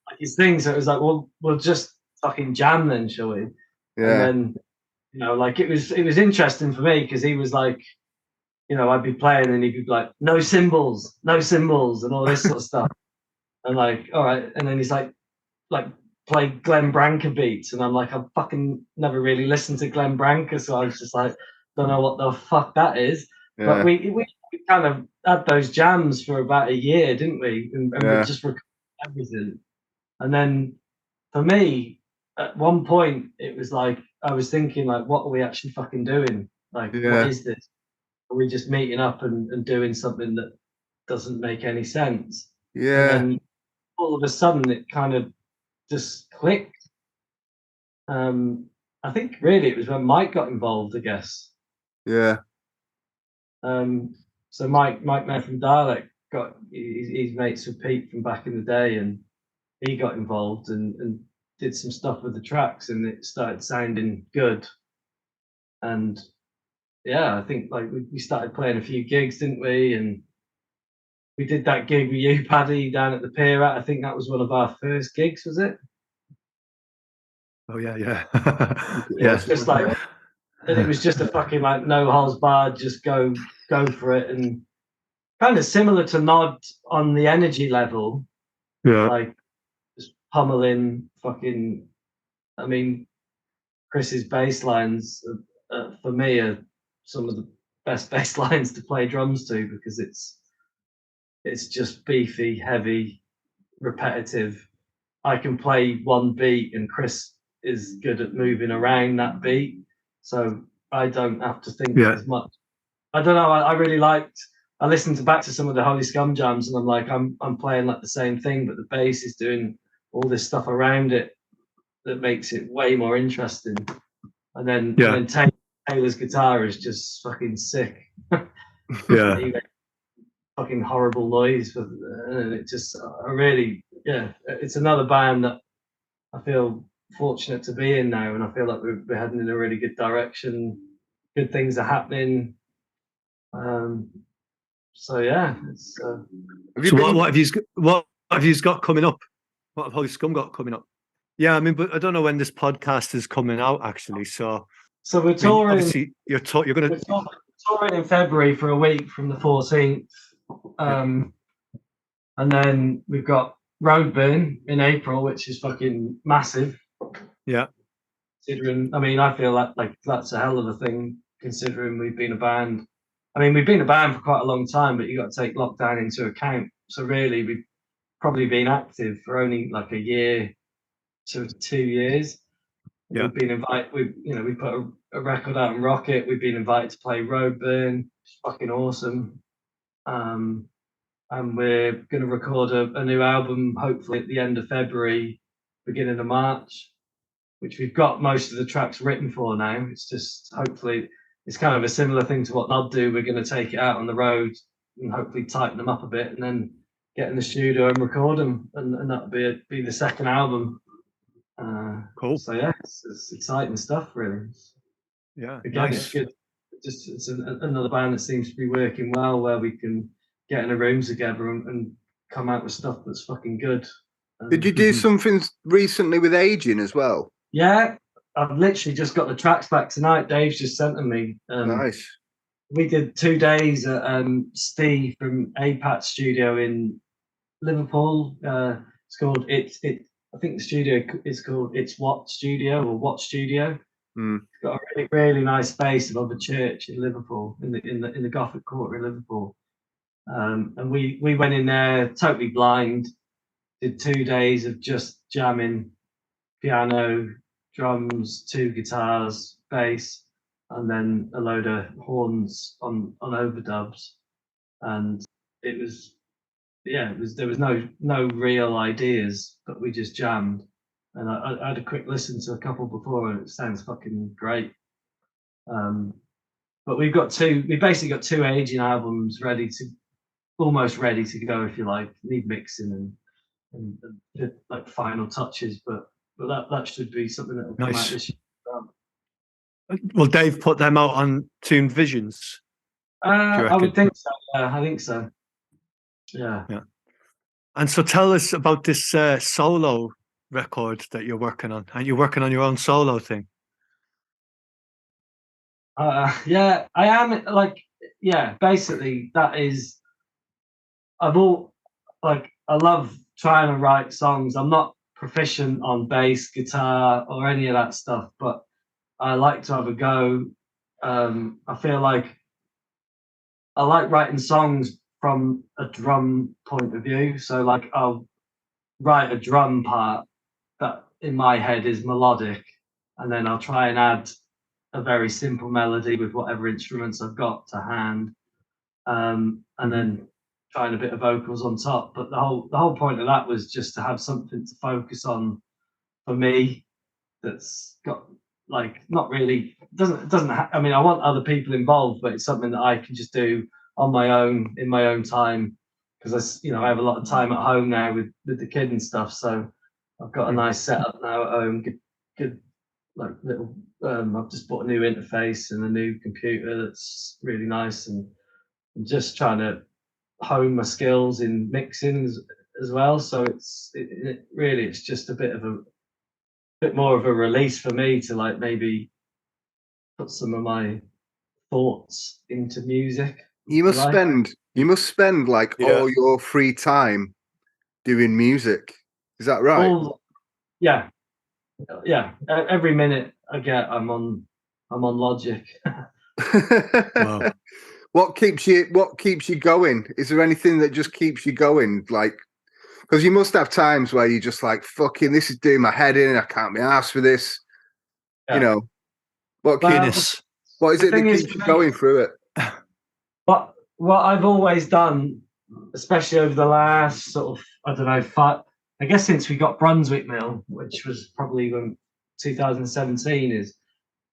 Like his thing. So it was like, well, we'll just fucking jam then, shall we? Yeah. And then, you know, like it was interesting for me because he was like, you know, I'd be playing and he'd be like, no cymbals, and all this sort of stuff. And like, all right. And then he's like play Glenn Branca beats. And I'm like, I've fucking never really listened to Glenn Branca. So I was just like, don't know what the fuck that is. Yeah. But we kind of had those jams for about a year, didn't we? And we just recorded everything. And then for me, at one point, it was like, I was thinking like, what are we actually fucking doing? Like, what is this? Are we just meeting up and doing something that doesn't make any sense? Yeah. And then all of a sudden it kind of just clicked. I think really it was when Mike got involved, I guess. Yeah. So Mike Man from Dialect he's mates with Pete from back in the day, and he got involved and did some stuff with the tracks, and it started sounding good. And yeah, I think like we started playing a few gigs, didn't we? And we did that gig with you, Paddy, down at the pier. I think that was one of our first gigs, was it? Oh yeah. Yeah, it's just like, and it was just a fucking like no holds barred, just go for it, and kind of similar to Gnod on the energy level. Yeah. Like just pummeling fucking. I mean, Chris's bass lines for me are some of the best bass lines to play drums to, because it's just beefy, heavy, repetitive. I can play one beat and Chris is good at moving around that beat, so I don't have to think as much. I don't know. I really liked I listened back to some of the Holy Scum jams, and I'm like, I'm playing like the same thing, but the bass is doing all this stuff around it that makes it way more interesting. And then Taylor's guitar is just fucking sick. Yeah. He makes fucking horrible noise, and it just it's another band that I feel fortunate to be in now, and I feel like we're heading in a really good direction. Good things are happening. So yeah, it's. What have you got coming up? What have Holy Scum got coming up? Yeah, I mean, but I don't know when this podcast is coming out actually. So we're touring. Obviously, you're going to touring in February for a week from the 14th, and then we've got Roadburn in April, which is fucking massive. Yeah. Considering, I mean, I feel like that's a hell of a thing. Considering we've been a band. I mean, we've been a band for quite a long time, but you got to take lockdown into account. So really, we've probably been active for only like a year to 2 years. Yeah. We've been invited. We put a record out in Rocket. We've been invited to play Roadburn. It's fucking awesome. And we're going to record a new album, hopefully at the end of February, beginning of March, which we've got most of the tracks written for now. It's just hopefully it's kind of a similar thing to what Gnod do. We're going to take it out on the road and hopefully tighten them up a bit, and then get in the studio and record them, and that'll be the second album. Cool. So yeah, it's exciting stuff, really. Yeah, again, nice. It's good. It's another band that seems to be working well, where we can get in a room together and come out with stuff that's fucking good. Did you do something recently with Aging as well? Yeah, I've literally just got the tracks back tonight. Dave's just sent them me. Nice. We did 2 days at Steve from APAT Studio in Liverpool. It's called I think the studio is called It's What Studio or What Studio. Mm. It's got a really, really nice space above a church in Liverpool, in the Gothic Quarter in Liverpool. And we went in there totally blind. Did 2 days of just jamming, piano, drums, 2 guitars, bass, and then a load of horns on overdubs. And it was there was no real ideas, but we just jammed. And I had a quick listen to a couple before, and it sounds fucking great. But we basically got 2 Aging albums almost ready to go, if you like. Need mixing and like final touches, but that should be something that will come out this year. Will Dave put them out on Tuned Visions? I would think so. Yeah, I think so. Yeah. And so tell us about this solo record that you're working on. And you're working on your own solo thing. Yeah, I am. Basically, that is. I love trying to write songs. I'm not proficient on bass, guitar, or any of that stuff, but I like to have a go. I feel like I like writing songs from a drum point of view. So like I'll write a drum part that in my head is melodic, and then I'll try and add a very simple melody with whatever instruments I've got to hand, and then trying a bit of vocals on top. But the whole point of that was just to have something to focus on for me that's got like not really doesn't I mean, I want other people involved, but it's something that I can just do on my own in my own time, because I have a lot of time at home now with the kid and stuff. So I've got a nice setup now at home. Good like little. I've just bought a new interface and a new computer that's really nice, and I'm just trying to hone my skills in mixing as well. So it's just a bit more of a release for me to like maybe put some of my thoughts into music. You must spend like all your free time doing music. Is that right? Yeah. Every minute I get, I'm on Logic. Wow. What keeps you going? Is there anything that just keeps you going? Like, because you must have times where you just like, fucking, this is doing my head in. I can't be arsed for this. Yeah. You know, what is it that keeps you going through it? But what I've always done, especially over the last sort of, I don't know, I guess since we got Brunswick Mill, which was probably when 2017, is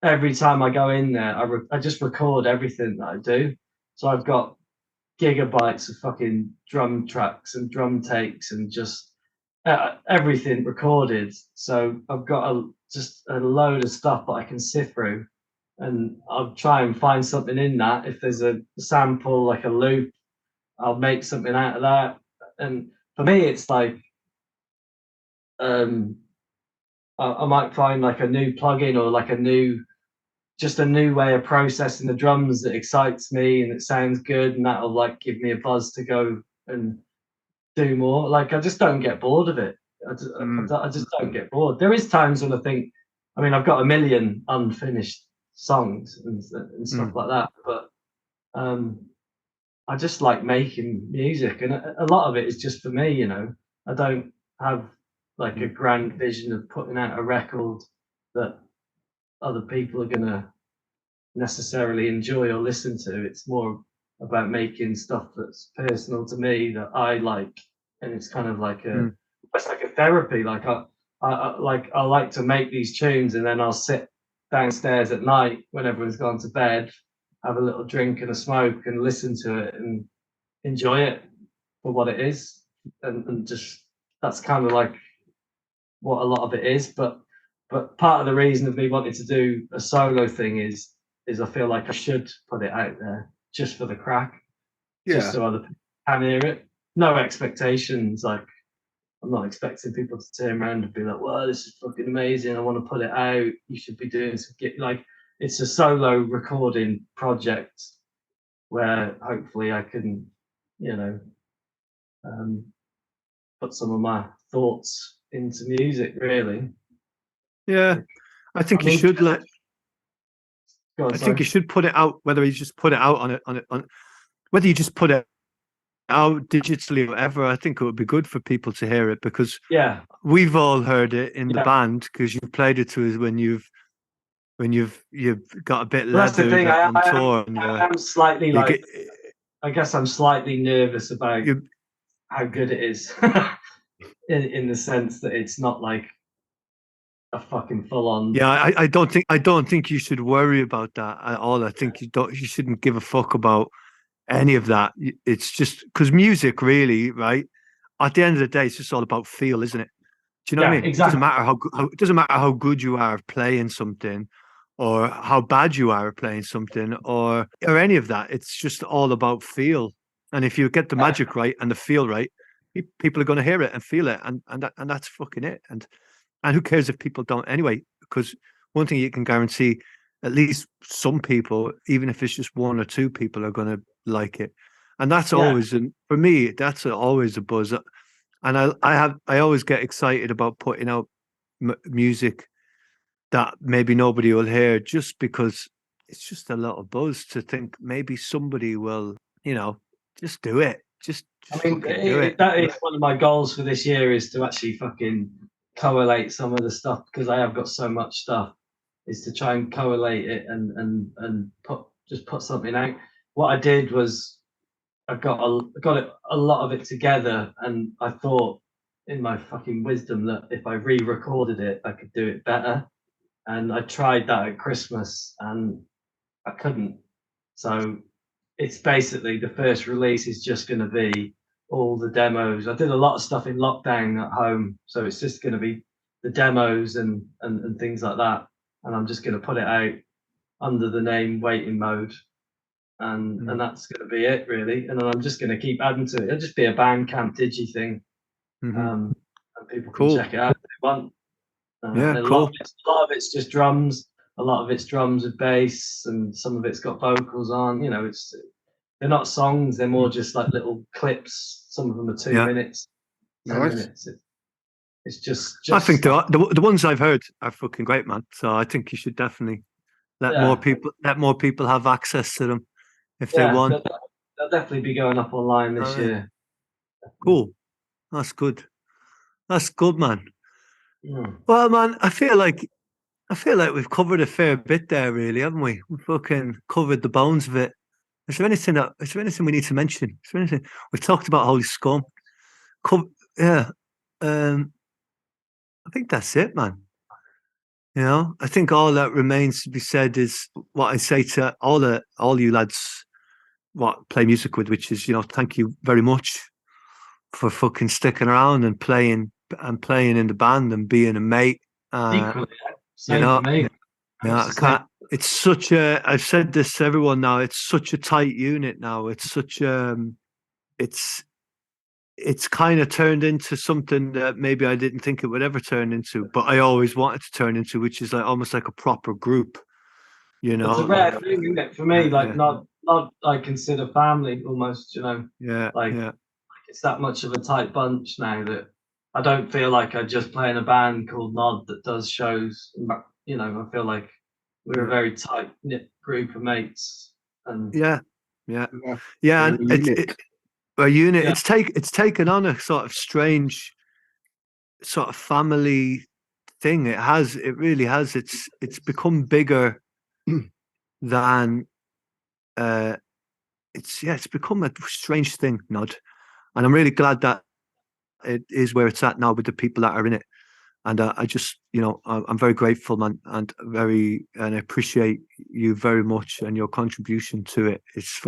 every time I go in there, I just record everything that I do. So I've got gigabytes of fucking drum tracks and drum takes and just everything recorded. So I've got just a load of stuff that I can sift through, and I'll try and find something in that. If there's a sample, like a loop, I'll make something out of that. And for me, it's like um, I might find like a new plugin or like just a new way of processing the drums that excites me and it sounds good, and that'll like give me a buzz to go and do more. Like I just don't get bored of it. I just don't get bored. There is times when I think, I mean, I've got a million unfinished songs and stuff like that, but I just like making music, and a lot of it is just for me. You know, I don't have like a grand vision of putting out a record that other people are gonna necessarily enjoy or listen to. It's more about making stuff that's personal to me that I like, and it's kind of like it's like a therapy. Like I like to make these tunes, and then I'll sit downstairs at night when everyone's gone to bed, have a little drink and a smoke, and listen to it and enjoy it for what it is, and just that's kind of like what a lot of it is. But part of the reason of me wanting to do a solo thing is I feel like I should put it out there just for the crack, just so other people can hear it. No expectations. Like I'm not expecting people to turn around and be like, "Well, this is fucking amazing. I want to put it out. You should be doing some like." It's a solo recording project where hopefully I can, you know, put some of my thoughts into music. Really. Yeah, I think you should let. I think you should put it out. Whether you just put it out on whether you just put it out digitally or whatever, I think it would be good for people to hear it, because we've all heard it in the band because you played it to us when you've got a bit that's the thing. on tour. I am slightly like, I guess I'm slightly nervous about how good it is, in the sense that it's not like a fucking full on. Yeah, I don't think you should worry about that at all. I think you shouldn't give a fuck about any of that. It's just because music, really, right? At the end of the day, it's just all about feel, isn't it? Do you know what I mean? Exactly. It doesn't matter how good you are at playing something, or how bad you are at playing something, or any of that. It's just all about feel. And if you get the magic right and the feel right, people are going to hear it and feel it, and that's fucking it. And who cares if people don't anyway? Because one thing you can guarantee, at least some people, even if it's just one or two people, are going to like it. And that's always, for me, that's always a buzz. And I always get excited about putting out music that maybe nobody will hear, just because it's just a little buzz to think maybe somebody will, just do it. Just I mean, do it. That is one of my goals for this year, is to actually fucking collate some of the stuff, because I have got so much stuff, is to try and collate it and put something out. What I did was I got a lot of it together, and I thought in my fucking wisdom that if I re-recorded it, I could do it better. And I tried that at Christmas and I couldn't. So it's basically, the first release is just going to be all the demos. I did a lot of stuff in lockdown at home, so it's just going to be the demos and things like that. And I'm just going to put it out under the name Waiting Mode, and that's going to be it, really. And then I'm just going to keep adding to it. It'll just be a Bandcamp digi thing, and people can check it out if they want. Yeah, a cool. lot of it's just drums. A lot of it's drums with bass, and some of it's got vocals on. They're not songs; they're more just like little clips. Some of them are 2 minutes, 10 minutes. It's just. I think the ones I've heard are fucking great, man. So I think you should definitely let more people have access to them if they want. They'll definitely be going up online this year. Cool, that's good. That's good, man. Well, man, I feel like we've covered a fair bit there, really, haven't we? We fucking covered the bones of it. Is there anything we need to mention? Is there anything we've talked about? Holy Scum. Yeah. I think that's it, man. You know, I think all that remains to be said is what I say to all you lads what play music with, which is, you know, thank you very much for fucking sticking around and playing in the band and being a mate. Equally, you same know, for me. yeah, I can't. It's such a. I've said this to everyone now. It's such a tight unit now. It's such it's kind of turned into something that maybe I didn't think it would ever turn into, but I always wanted to turn into, which is like almost like a proper group. You know, It's a rare thing, isn't it? For me, like yeah. not I consider family almost. You know, Yeah, like yeah, it's that much of a tight bunch now that I don't feel like I just play in a band called Gnod that does shows. You know, I feel like we're a very tight knit group of mates, and yeah, yeah, Yeah. yeah. You're And a unit. a unit. Yeah. It's taken on a sort of strange sort of family thing. It has. It really has. It's become bigger than. It's become a strange thing, Nod, and I'm really glad that it is where it's at now with the people that are in it. And I just, you know, I'm very grateful, man, and I appreciate you very much and your contribution to it. It's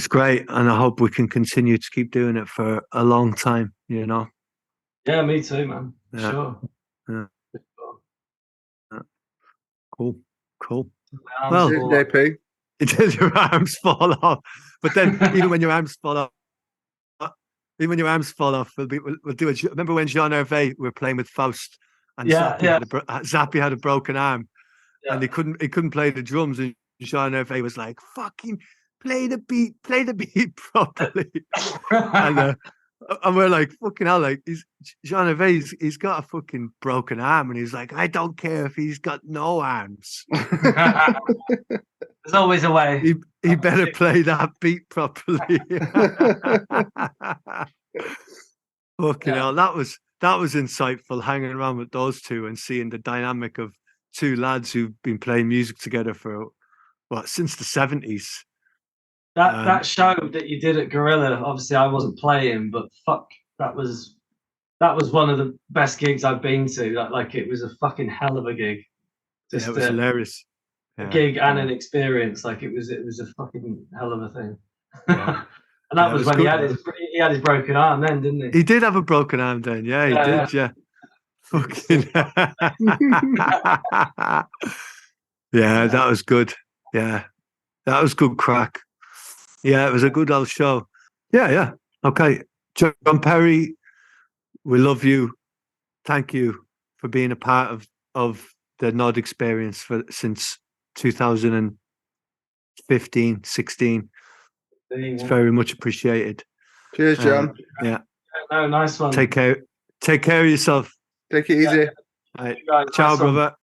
great, and I hope we can continue to keep doing it for a long time. You know. yeah, me too, man. Yeah. Sure. Yeah. Cool. Cool. My arms Well, Cheers, fall off. JP. until your arms fall off, but then even when your arms fall off. Even when your arms fall off, we'll do it. Remember when Jon Perry we were playing with Faust and Yeah, yeah, Zappy had a broken arm and yeah. he couldn't play the drums and Jon Perry was like, "Fucking play the beat properly." and and we're like, "Fucking hell!" Like Jon Perry, he's got a fucking broken arm and he's like, "I don't care if he's got no arms. There's always a way. He better play that beat properly." Fucking hell, that was insightful hanging around with those two and seeing the dynamic of two lads who've been playing music together for since the 70s. That show that you did at Gorilla, obviously I wasn't playing, but fuck, that was one of the best gigs I've been to. Like it was a fucking hell of a gig. Yeah, it was hilarious. A Yeah. gig and an experience. Like it was a fucking hell of a thing. Yeah. And that Yeah, it was was when good. he had his broken arm then, didn't he? He did have a broken arm then. Yeah, he did. Yeah. Fucking. Yeah, that was good. Yeah, that was good crack. Yeah, it was a good old show. Yeah, yeah. Okay, Jon Perry, we love you. Thank you for being a part of the Gnod experience since 2015, 16. It's very much appreciated. Cheers, Jon. Yeah. No, nice one. Take care of yourself. Take it easy. All right. Guys, Ciao, nice one. brother.